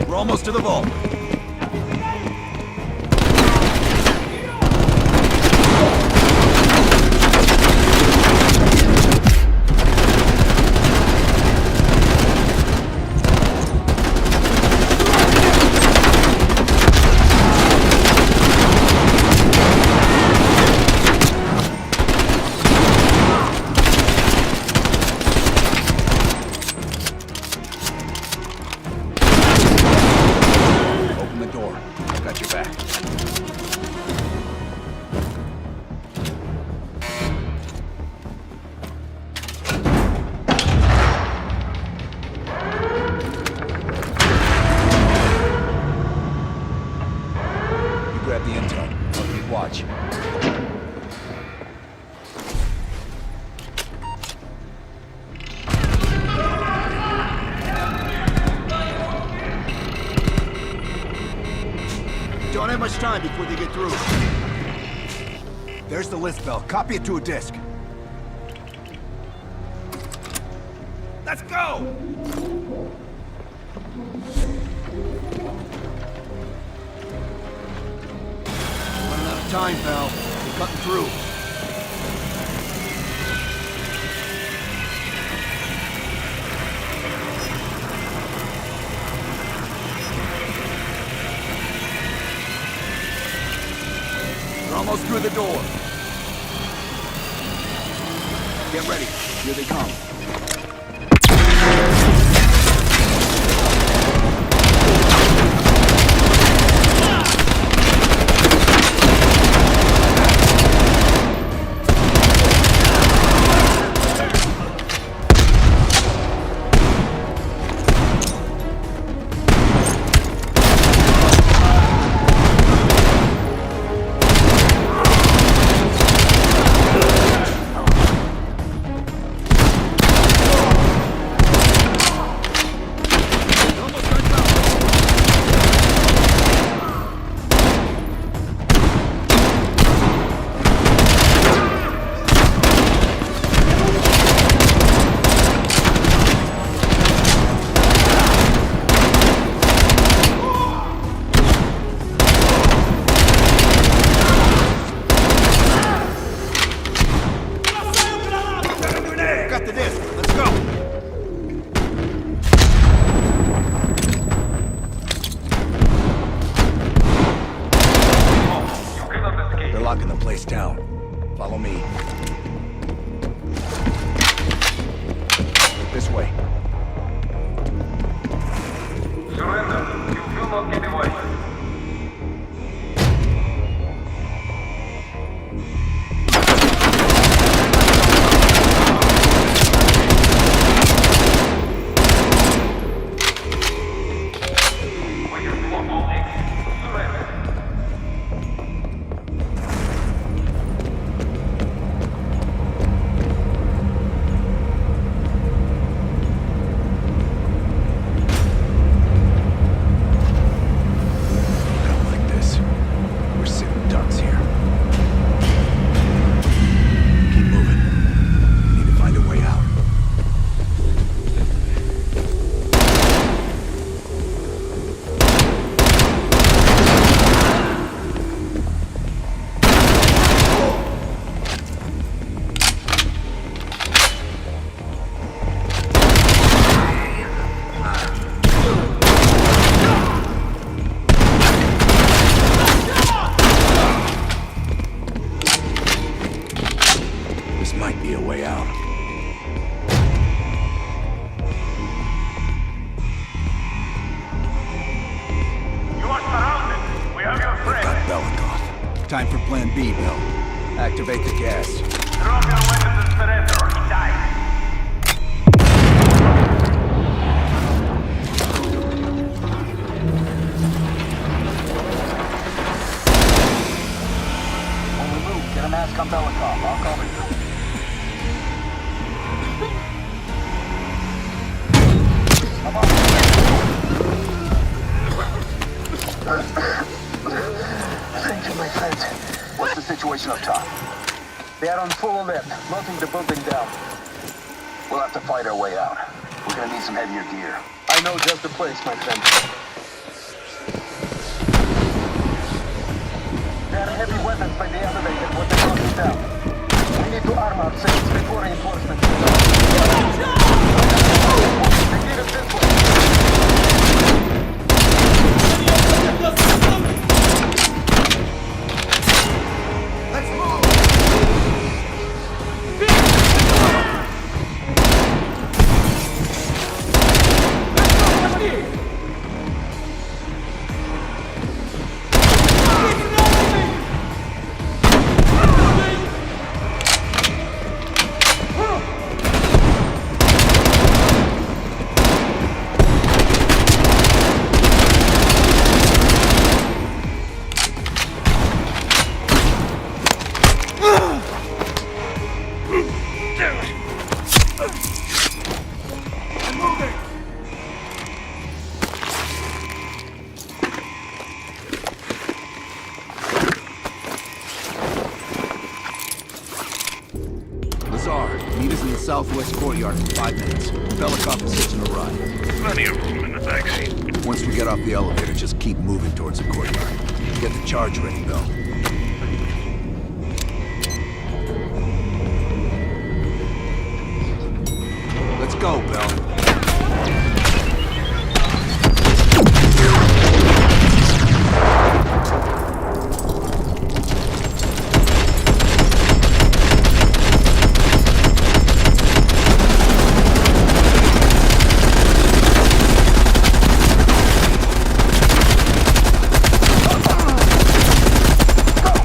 Speaker 10: We're almost to the vault.
Speaker 2: Don't have much time before they get through. There's the list bell. Copy it to a disk. Let's go! Running out of time, pal. We're cutting through. We're almost through the door. Get ready. Here they come.
Speaker 6: locking the place down. Follow me. This way.
Speaker 18: Surrender. You will not get away.
Speaker 6: Time for Plan B, Bill. Activate the gas.
Speaker 18: Drop your weapons and surrender or die.
Speaker 19: When we move, get a mask on Belikov. I'll cover you. Come on. Thank you, my friend. What's the situation up top? They are on full alert, locking the building down. We'll have to fight our way out. We're gonna need some heavier gear. I know just the place, my friend. There are heavy weapons by the elevator when the block is down. We need to arm ourselves before reinforcements. They need us this way. Let's move!
Speaker 5: Meet us in the southwest courtyard in 5 minutes. Belikov is hitching a ride.
Speaker 1: Plenty of room in the backseat.
Speaker 5: Once we get off the elevator, just keep moving towards the courtyard. Get the charge ready, Bill. Let's go, Bill.
Speaker 19: Go!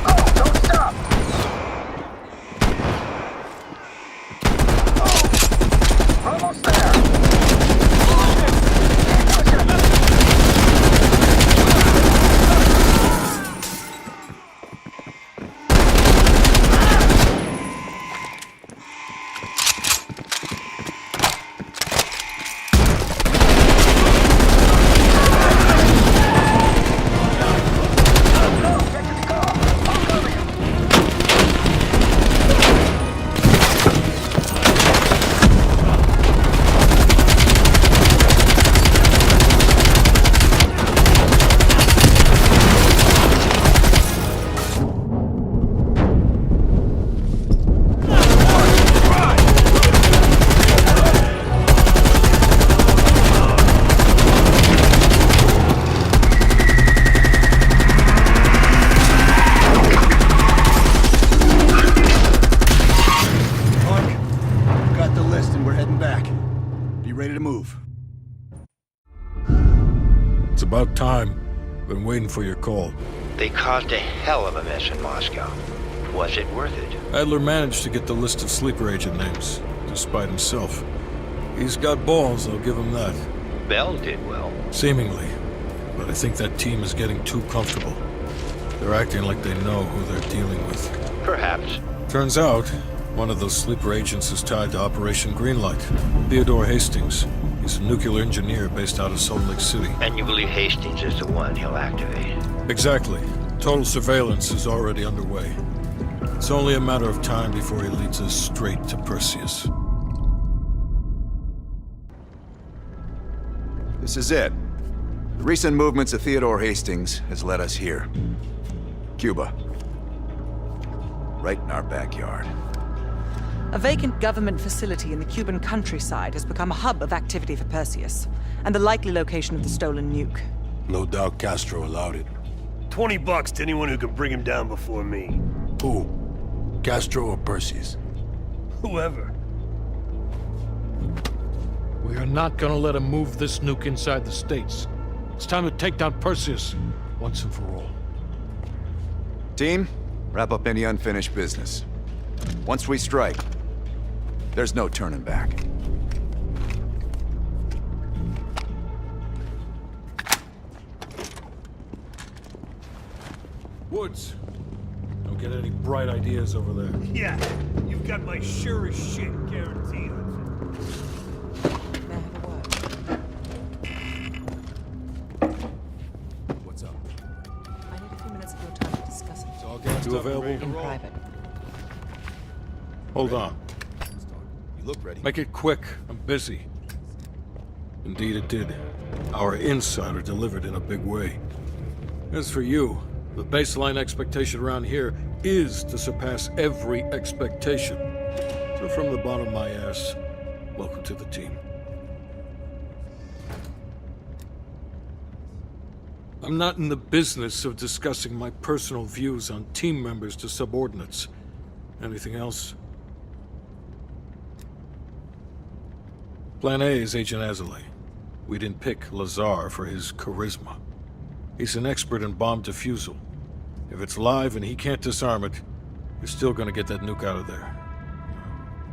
Speaker 14: time. Been waiting for your call.
Speaker 12: They caused a hell of a mess in Moscow. Was it worth it?
Speaker 14: Adler managed to get the list of sleeper agent names, despite himself. He's got balls, I'll give him that.
Speaker 12: Bell did well.
Speaker 14: Seemingly. But I think that team is getting too comfortable. They're acting like they know who they're dealing with.
Speaker 12: Perhaps.
Speaker 14: Turns out, one of those sleeper agents is tied to Operation Greenlight. Theodore Hastings. He's a nuclear engineer based out of Salt Lake City.
Speaker 12: And you believe Hastings is the one he'll activate?
Speaker 14: Exactly. Total surveillance is already underway. It's only a matter of time before he leads us straight to Perseus.
Speaker 5: This is it. The recent movements of Theodore Hastings has led us here. Cuba. Right in our backyard.
Speaker 7: A vacant government facility in the Cuban countryside has become a hub of activity for Perseus, and the likely location of the stolen nuke.
Speaker 14: No doubt Castro allowed it.
Speaker 1: $20 to anyone who can bring him down before me.
Speaker 14: Who? Castro or Perseus?
Speaker 1: Whoever.
Speaker 4: We are not gonna let him move this nuke inside the States. It's time to take down Perseus, once and for all.
Speaker 5: Team, wrap up any unfinished business. Once we strike, there's no turning back.
Speaker 4: Woods, don't get any bright ideas over there.
Speaker 1: Yeah, you've got my sure as shit guarantee, Hudson.
Speaker 7: May I have a word?
Speaker 14: What's up?
Speaker 7: I need a few minutes of your time to discuss it.
Speaker 14: All gassed
Speaker 4: You
Speaker 14: up and ready
Speaker 4: available?
Speaker 14: to
Speaker 7: In
Speaker 14: roll?
Speaker 7: private.
Speaker 4: Hold on.
Speaker 14: You look ready.
Speaker 4: Make it quick. I'm busy. Indeed it did. Our insider delivered in a big way. As for you, the baseline expectation around here is to surpass every expectation. So from the bottom of my ass, welcome to the team. I'm not in the business of discussing my personal views on team members to subordinates. Anything else? Plan A is Agent Azalea. We didn't pick Lazar for his charisma. He's an expert in bomb defusal. If it's live and he can't disarm it, you're still gonna get that nuke out of there.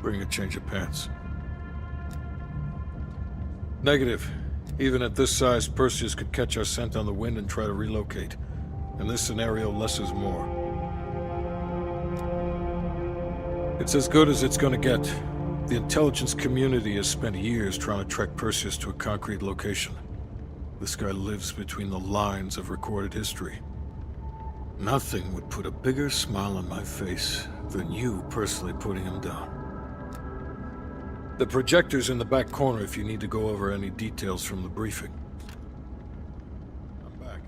Speaker 4: Bring a change of pants. Negative. Even at this size, Perseus could catch our scent on the wind and try to relocate. In this scenario, less is more. It's as good as it's gonna get. The intelligence community has spent years trying to track Perseus to a concrete location. This guy lives between the lines of recorded history. Nothing would put a bigger smile on my face than you personally putting him down. The projector's in the back corner if you need to go over any details from the briefing. I'm back.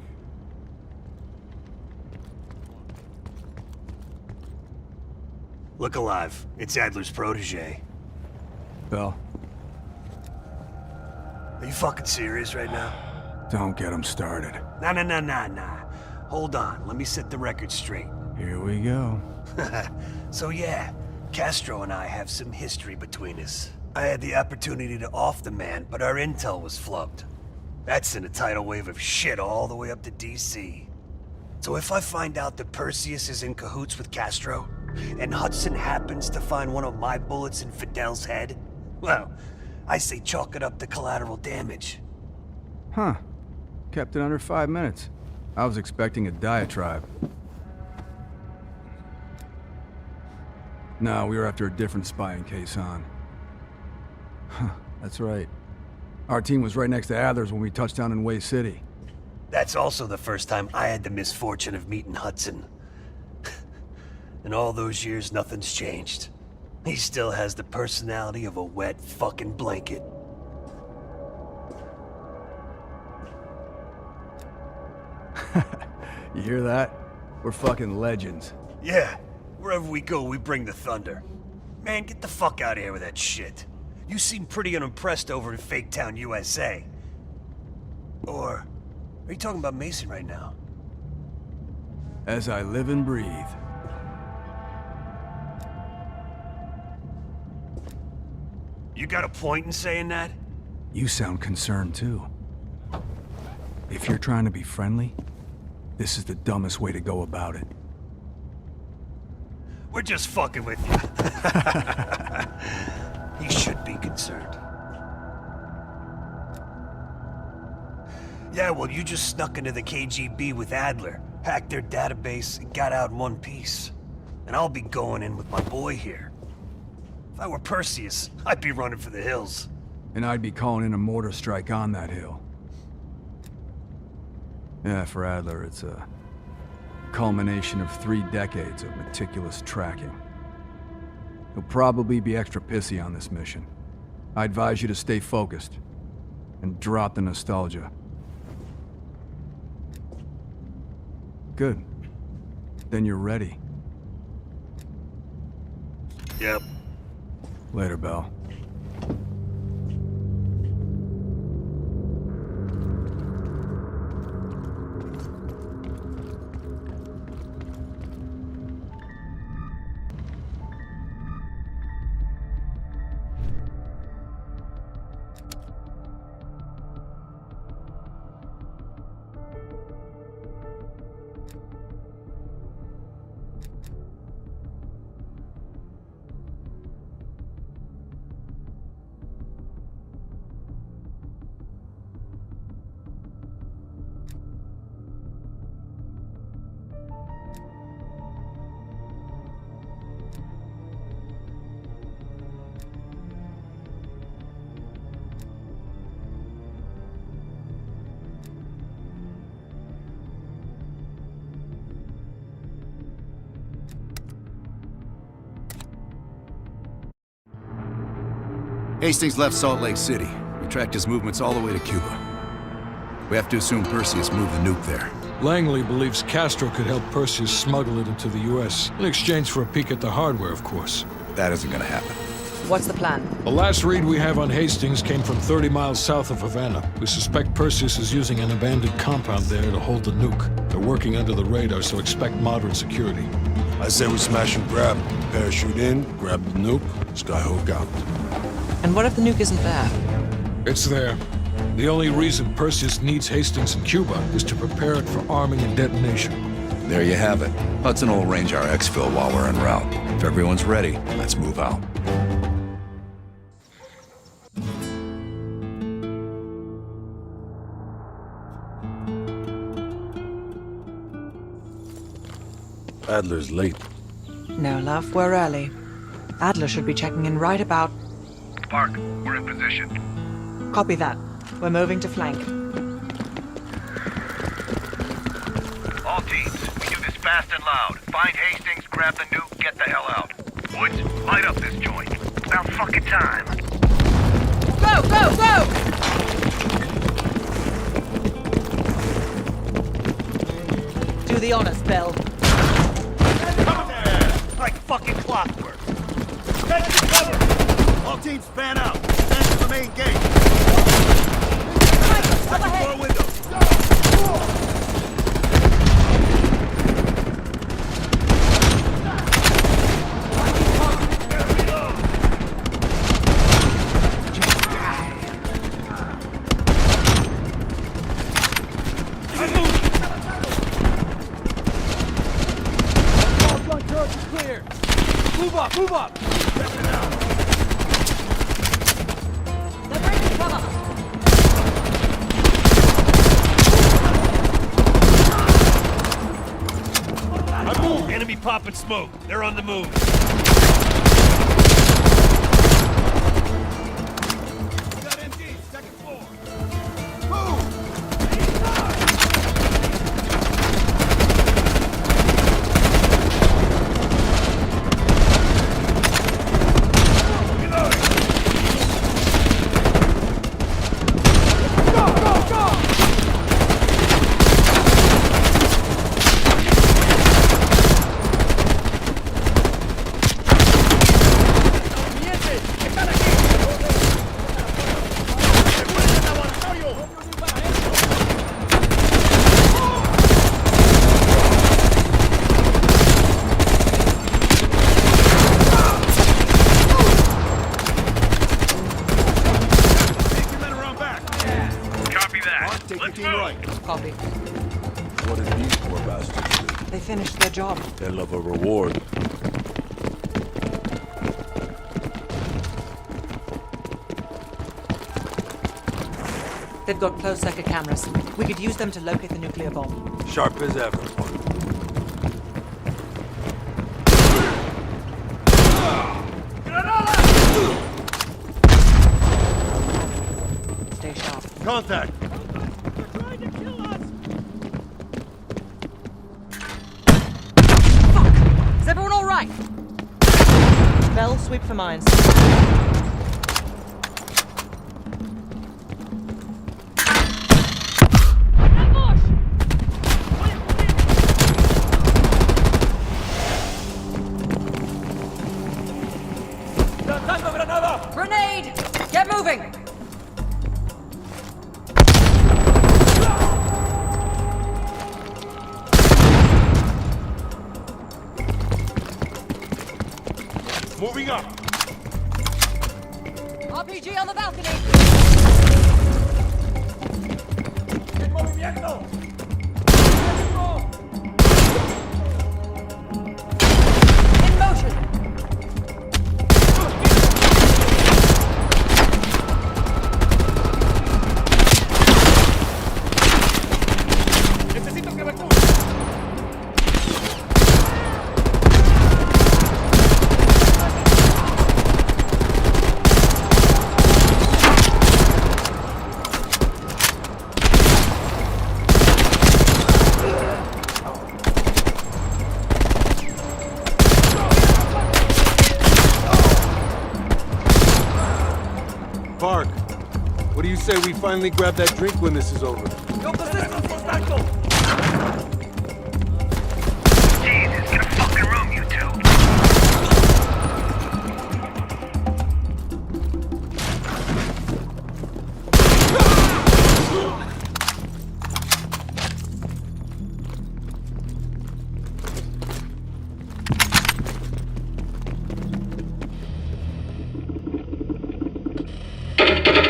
Speaker 1: Look alive. It's Adler's protege.
Speaker 6: Bell,
Speaker 1: Are you fucking serious right now?
Speaker 6: don't get him started.
Speaker 1: Nah. Hold on, let me set the record straight.
Speaker 6: Here we go.
Speaker 1: So yeah, Castro and I have some history between us. I had the opportunity to off the man, but our intel was flubbed. That sent a tidal wave of shit all the way up to DC. So if I find out that Perseus is in cahoots with Castro, and Hudson happens to find one of my bullets in Fidel's head, well, I say chalk it up to collateral damage.
Speaker 6: Huh. Kept it under 5 minutes. I was expecting a diatribe. No, we were after a different spying case, hon. Huh, that's right. Our team was right next to Adler's when we touched down in Way City.
Speaker 1: That's also the first time I had the misfortune of meeting Hudson. In all those years, nothing's changed. He still has the personality of a wet fucking blanket.
Speaker 6: You hear that? We're fucking legends.
Speaker 1: Yeah, wherever we go, we bring the thunder. Man, get the fuck out of here with that shit. You seem pretty unimpressed over in Fake Town, USA. Or, are you talking about Mason right now?
Speaker 6: As I live and breathe.
Speaker 1: You got a point in saying that?
Speaker 6: You sound concerned, too. If you're trying to be friendly, this is the dumbest way to go about it.
Speaker 1: We're just fucking with you. You should be concerned. Yeah, well, you just snuck into the KGB with Adler, hacked their database, and got out in one piece. And I'll be going in with my boy here. If I were Perseus, I'd be running for the hills.
Speaker 6: And I'd be calling in a mortar strike on that hill. Yeah, for Adler, it's a culmination of 3 decades of meticulous tracking. He'll probably be extra pissy on this mission. I advise you to stay focused and drop the nostalgia. Good. Then you're ready.
Speaker 1: Yep.
Speaker 6: Later, Bell.
Speaker 5: Hastings left Salt Lake City. We tracked his movements all the way to Cuba. We have to assume Perseus moved the nuke there.
Speaker 4: Langley believes Castro could help Perseus smuggle it into the U.S. in exchange for a peek at the hardware, of course.
Speaker 5: That isn't gonna happen.
Speaker 7: What's the plan?
Speaker 4: The last read we have on Hastings came from 30 miles south of Havana. We suspect Perseus is using an abandoned compound there to hold the nuke. They're working under the radar, so expect moderate security.
Speaker 14: I say we smash and grab. Parachute in, grab the nuke, skyhook out.
Speaker 7: And what if the nuke isn't there?
Speaker 4: It's there. The only reason Perseus needs Hastings in Cuba is to prepare it for arming and detonation.
Speaker 5: There you have it. Hudson will arrange our exfil while we're en route. If everyone's ready, let's move out.
Speaker 14: Adler's late.
Speaker 7: No, love, we're early. Adler should be checking in right about...
Speaker 2: Park, we're in position.
Speaker 7: Copy that. We're moving to flank.
Speaker 2: All teams, we do this fast and loud. Find Hastings, grab the nuke, get the hell out. Woods, light up this joint. About fucking time.
Speaker 7: Go, go, go! Do the honors, Bell.
Speaker 18: Like fucking clockwork. Get to cover! All teams fan out. Stand to the main gate. Second floor window.
Speaker 8: Move up!
Speaker 7: They're breaking cover!
Speaker 18: I move! Enemy popping smoke. They're on the move. We got MG, second floor. Move!
Speaker 14: What did these poor bastards do?
Speaker 7: They finished their job.
Speaker 14: They love a reward.
Speaker 7: They've got closed-circuit cameras. We could use them to locate the nuclear bomb.
Speaker 14: Sharp as ever.
Speaker 7: Stay sharp.
Speaker 18: Contact!
Speaker 7: Is everyone all right? Bell, sweep for mines. Grenade! Get moving!
Speaker 18: Moving up!
Speaker 7: RPG on the balcony!
Speaker 18: ¡En movimiento!
Speaker 7: In motion!
Speaker 18: Necesito que me cubra.
Speaker 14: Park, what do you say we finally grab that drink when this is over?
Speaker 18: Your position, contacto!
Speaker 1: Jesus, get a fucking room, you two.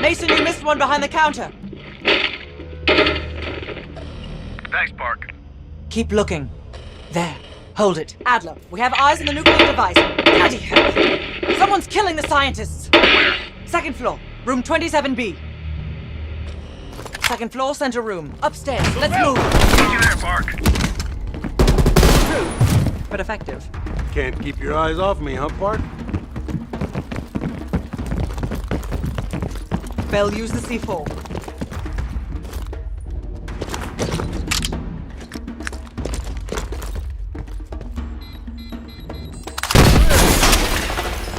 Speaker 7: Mason, you missed one behind the counter.
Speaker 1: Thanks, Park.
Speaker 7: Keep looking. There. Hold it. Adler, we have eyes on the nuclear device. Bloody hell. Someone's killing the scientists.
Speaker 1: Where?
Speaker 7: Second floor. Room 27B. Second floor, center room. Upstairs. Let's move.
Speaker 1: Need you there, Park.
Speaker 7: Crude, but effective.
Speaker 14: Can't keep your eyes off me, huh, Park?
Speaker 7: Bell, use the C4.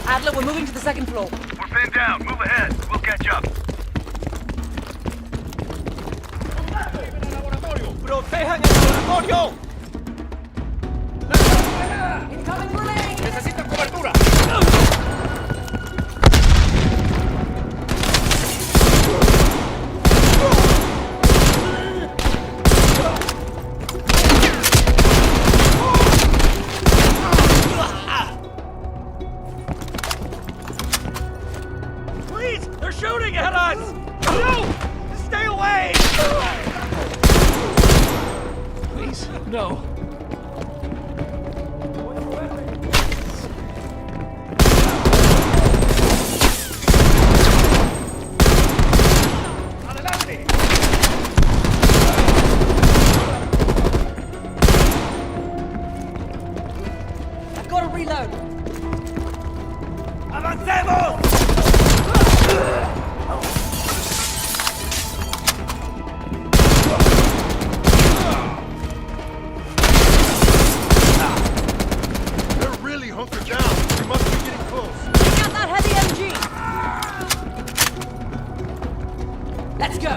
Speaker 7: Adler, we're moving to the second floor.
Speaker 1: We're pinned down. Move ahead. We'll catch up.
Speaker 18: ¡Protejan el laboratorio!
Speaker 7: Incoming grenade!
Speaker 18: ¡Necesito cobertura! Please! They're shooting at us! No! Stay away!
Speaker 4: Please, no.
Speaker 18: Adelante!
Speaker 7: I've got to reload.
Speaker 18: ¡Avancemos! They're really hunkered down. We must be getting close.
Speaker 7: Take out that heavy MG. Let's go.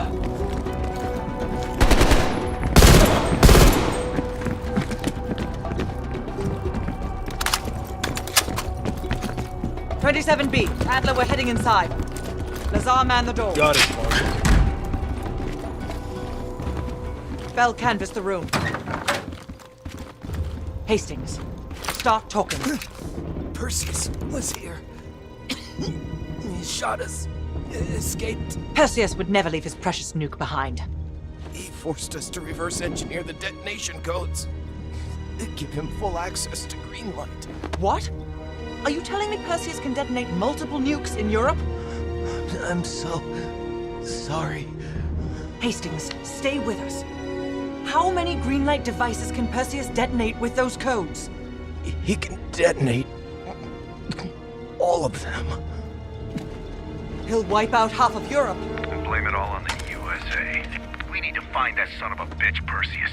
Speaker 7: "27B, Adler, we're heading inside. Lazar, man the door.
Speaker 14: Got it, Park.
Speaker 7: Bell, canvass the room. Hastings, start talking.
Speaker 20: Perseus was here. He shot us. Escaped.
Speaker 7: Perseus would never leave his precious nuke behind.
Speaker 20: He forced us to reverse engineer the detonation codes. Give him full access to Greenlight.
Speaker 7: What? Are you telling me Perseus can detonate multiple nukes in Europe?
Speaker 20: I'm so sorry.
Speaker 7: Hastings, stay with us. How many Greenlight devices can Perseus detonate with those codes?
Speaker 20: He can detonate all of them.
Speaker 7: He'll wipe out half of Europe.
Speaker 2: And blame it all on the USA. We need to find that son of a bitch, Perseus.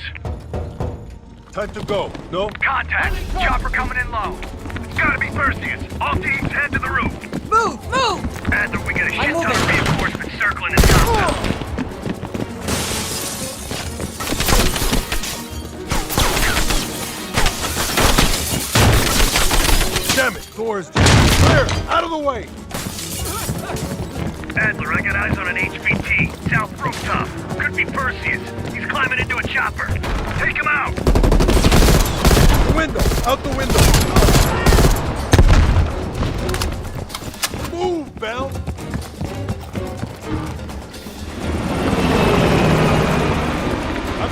Speaker 14: Time to go. No?
Speaker 2: Contact! Chopper coming in low. It's gotta be Perseus. All teams head to the roof.
Speaker 7: Move! Move!
Speaker 2: Adler, we get a shit
Speaker 7: I'm
Speaker 2: ton
Speaker 7: moving.
Speaker 2: of reinforcements circling this compound.
Speaker 14: Damn it, doors clear! Out of the way!
Speaker 2: Adler, I got eyes on an HVT, south rooftop. Could be Perseus. He's climbing into a chopper. Take him out!
Speaker 14: The window! Out the window! Move, Bell!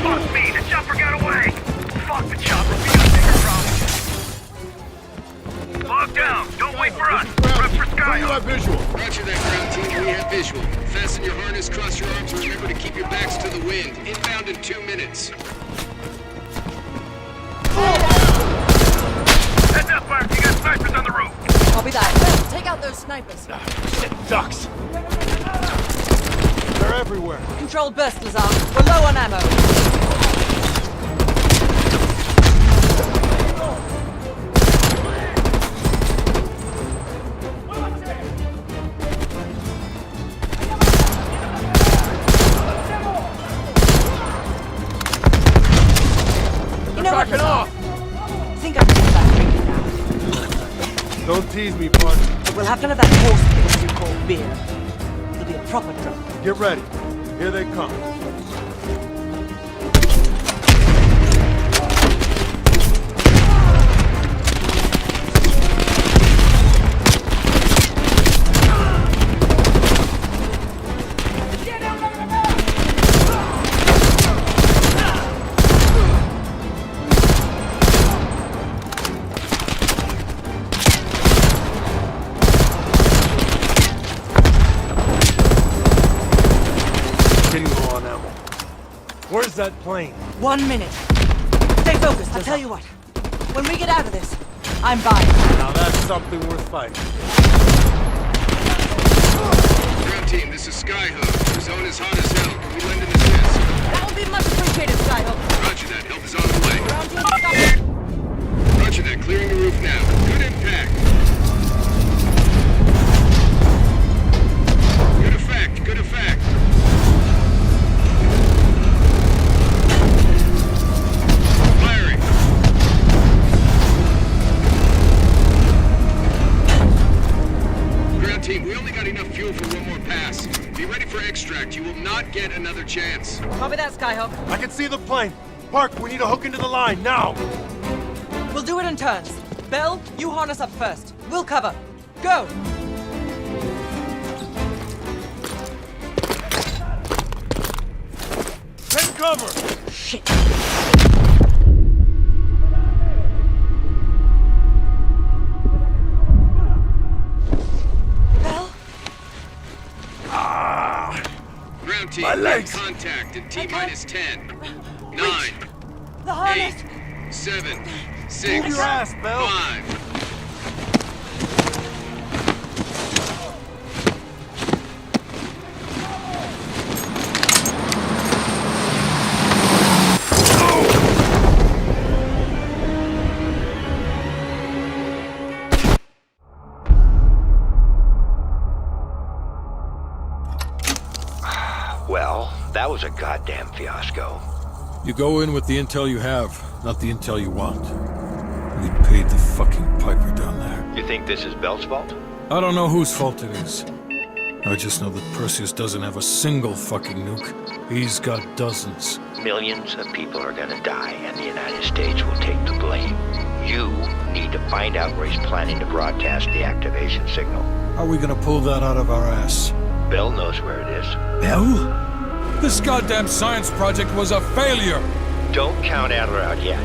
Speaker 2: Fuck me, the chopper got away! Fuck the chopper, we got bigger problems. Log down, don't wait for us. Rep for Sky.
Speaker 14: You have visual.
Speaker 21: Roger that, ground team. We have visual. Fasten your harness, cross your arms, and remember to keep your backs to the wind. Inbound in 2 minutes.
Speaker 2: Heads up, Mark. You got snipers on the roof.
Speaker 7: Copy that. Take out those snipers.
Speaker 14: Shit, ducks! They're everywhere.
Speaker 7: Controlled burst, Lazar. We're low on ammo. You know what, Lazar? I think I'm thinking about drinking now.
Speaker 14: Don't tease me, partner.
Speaker 7: We'll have none of that horse piss you call beer. It'll be a proper drunk.
Speaker 14: Get ready. Here they come. Where's that plane?
Speaker 7: 1 minute. Stay focused. I'll tell you what. When we get out of this, I'm buying.
Speaker 14: Now that's something worth fighting.
Speaker 21: Ground team, this is Skyhook. Your zone is hot as hell. Can we lend an assist?
Speaker 7: That would be much appreciated, Skyhook.
Speaker 21: Roger that. Help is on the way.
Speaker 7: Ground team, stop.
Speaker 21: Roger that. Clearing the roof now. Good impact. Good effect. Good effect. Firing. Ground team, we only got enough fuel for one more pass. Be ready for extract. You will not get another chance.
Speaker 7: Copy that, Skyhook.
Speaker 14: I can see the plane. Park, we need to hook into the line, now!
Speaker 7: We'll do it in turns. Bell, you harness up first. We'll cover. Go!
Speaker 14: Take cover!
Speaker 7: Shit. Bell?
Speaker 21: Ground team,
Speaker 14: My legs.
Speaker 21: contact in T-minus 10, 9,
Speaker 7: The harness!
Speaker 21: 8, 7, 6,
Speaker 14: Move your ass, Bell.
Speaker 21: 5.
Speaker 12: Well, that was a goddamn fiasco.
Speaker 4: You go in with the intel you have, not the intel you want. We paid the fucking piper down there.
Speaker 12: You think this is Bell's fault?
Speaker 4: I don't know whose fault it is. I just know that Perseus doesn't have a single fucking nuke. He's got dozens.
Speaker 12: Millions of people are gonna die, and the United States will take the blame. You need to find out where he's planning to broadcast the activation signal.
Speaker 4: How are we gonna pull that out of our ass?
Speaker 12: Bell knows where it is.
Speaker 4: Bell? This goddamn science project was a failure!
Speaker 12: Don't count Adler out yet.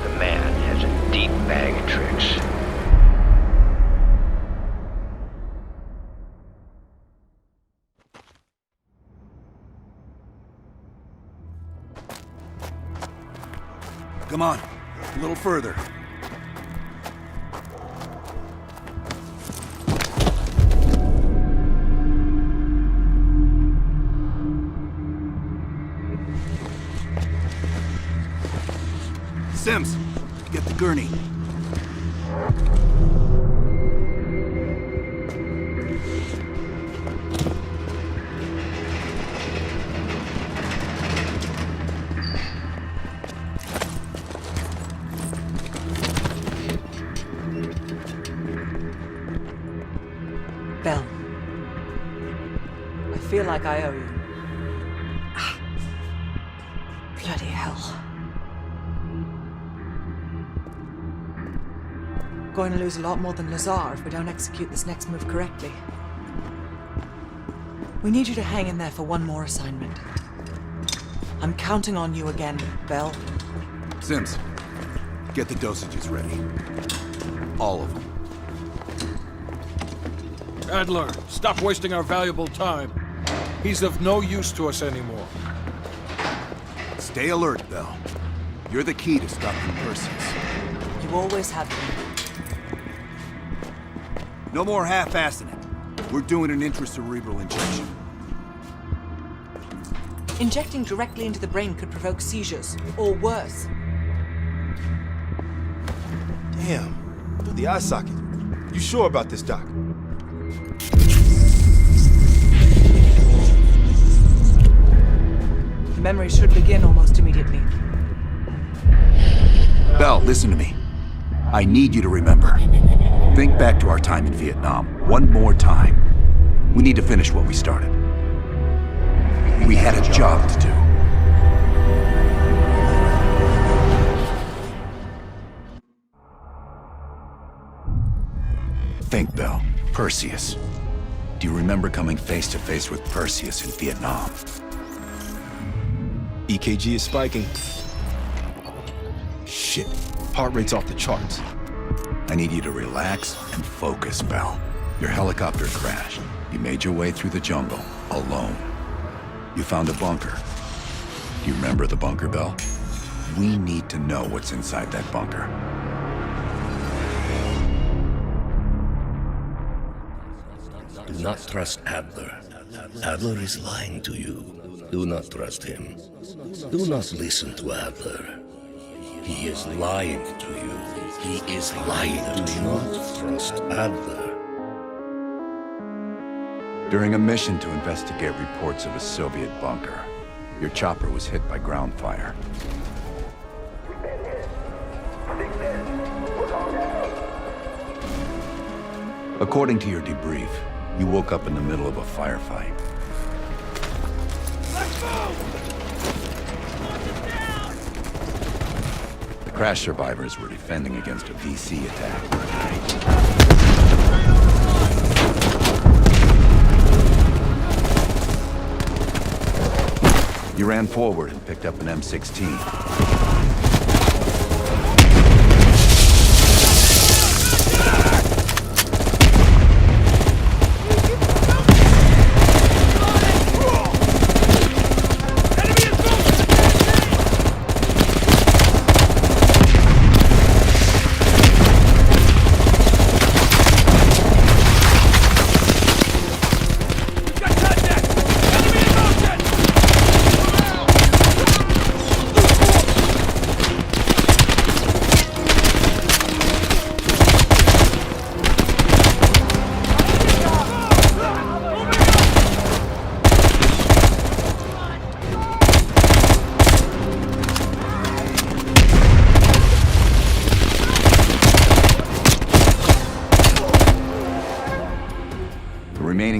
Speaker 12: The man has a deep bag of tricks.
Speaker 5: Come on, a little further. Sims, get the gurney.
Speaker 7: Bell. I feel like I owe you. Bloody hell. Going to lose a lot more than Lazar if we don't execute this next move correctly. We need you to hang in there for one more assignment. I'm counting on you again, Bell.
Speaker 5: Sims, get the dosages ready. All of them.
Speaker 4: Adler, stop wasting our valuable time. He's of no use to us anymore.
Speaker 5: Stay alert, Bell. You're the key to stopping Perseus.
Speaker 7: You always have been.
Speaker 5: No more half-assing it. We're doing an intracerebral injection.
Speaker 7: Injecting directly into the brain could provoke seizures, or worse.
Speaker 13: Damn. Through the eye socket. You sure about this, Doc?
Speaker 7: The memory should begin almost immediately.
Speaker 5: Bell, listen to me. I need you to remember. Think back to our time in Vietnam one more time. We need to finish what we started. We had a job to do. Think, Bell. Perseus. Do you remember coming face to face with Perseus in Vietnam?
Speaker 13: EKG is spiking. Shit. Heart rate's off the charts.
Speaker 5: I need you to relax and focus, Bell. Your helicopter crashed. You made your way through the jungle, alone. You found a bunker. Do you remember the bunker, Bell? We need to know what's inside that bunker.
Speaker 9: Do not trust Adler. Adler is lying to you. Do not trust him. Do not listen to Adler. He is lying to you. He is lying to you. Do not trust Adler.
Speaker 5: During a mission to investigate reports of a Soviet bunker, your chopper was hit by ground fire. According to your debrief, you woke up in the middle of a firefight.
Speaker 18: Let's move!
Speaker 5: The crash survivors were defending against a VC attack. You ran forward and picked up an M16.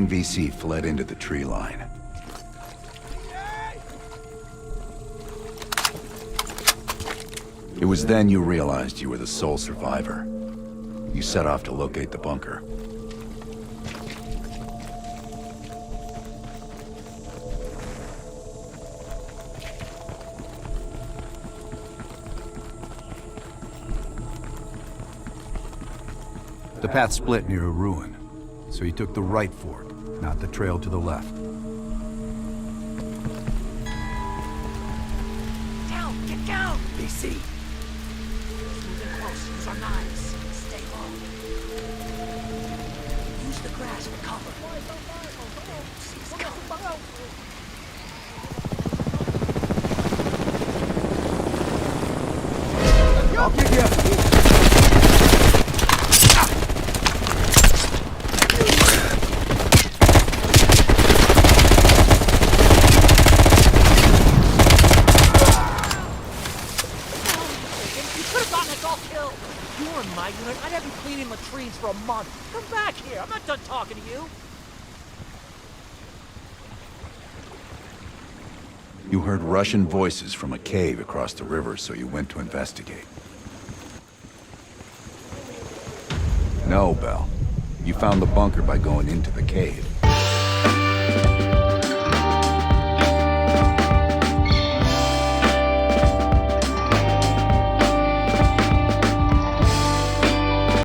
Speaker 5: VC fled into the tree line. It was then you realized you were the sole survivor. You set off to locate the bunker. The path split near a ruin, so he took the right fork, not the trail to the left.
Speaker 3: Down! Get down! BC! Moving close. Use our knives. Stay low. Use the grass for cover. He's coming.
Speaker 8: I'll get you.
Speaker 3: I'd have you cleaning latrines for a month. Come back here. I'm not done talking to you.
Speaker 5: You heard Russian voices from a cave across the river, so you went to investigate. No, Bell. You found the bunker by going into the cave.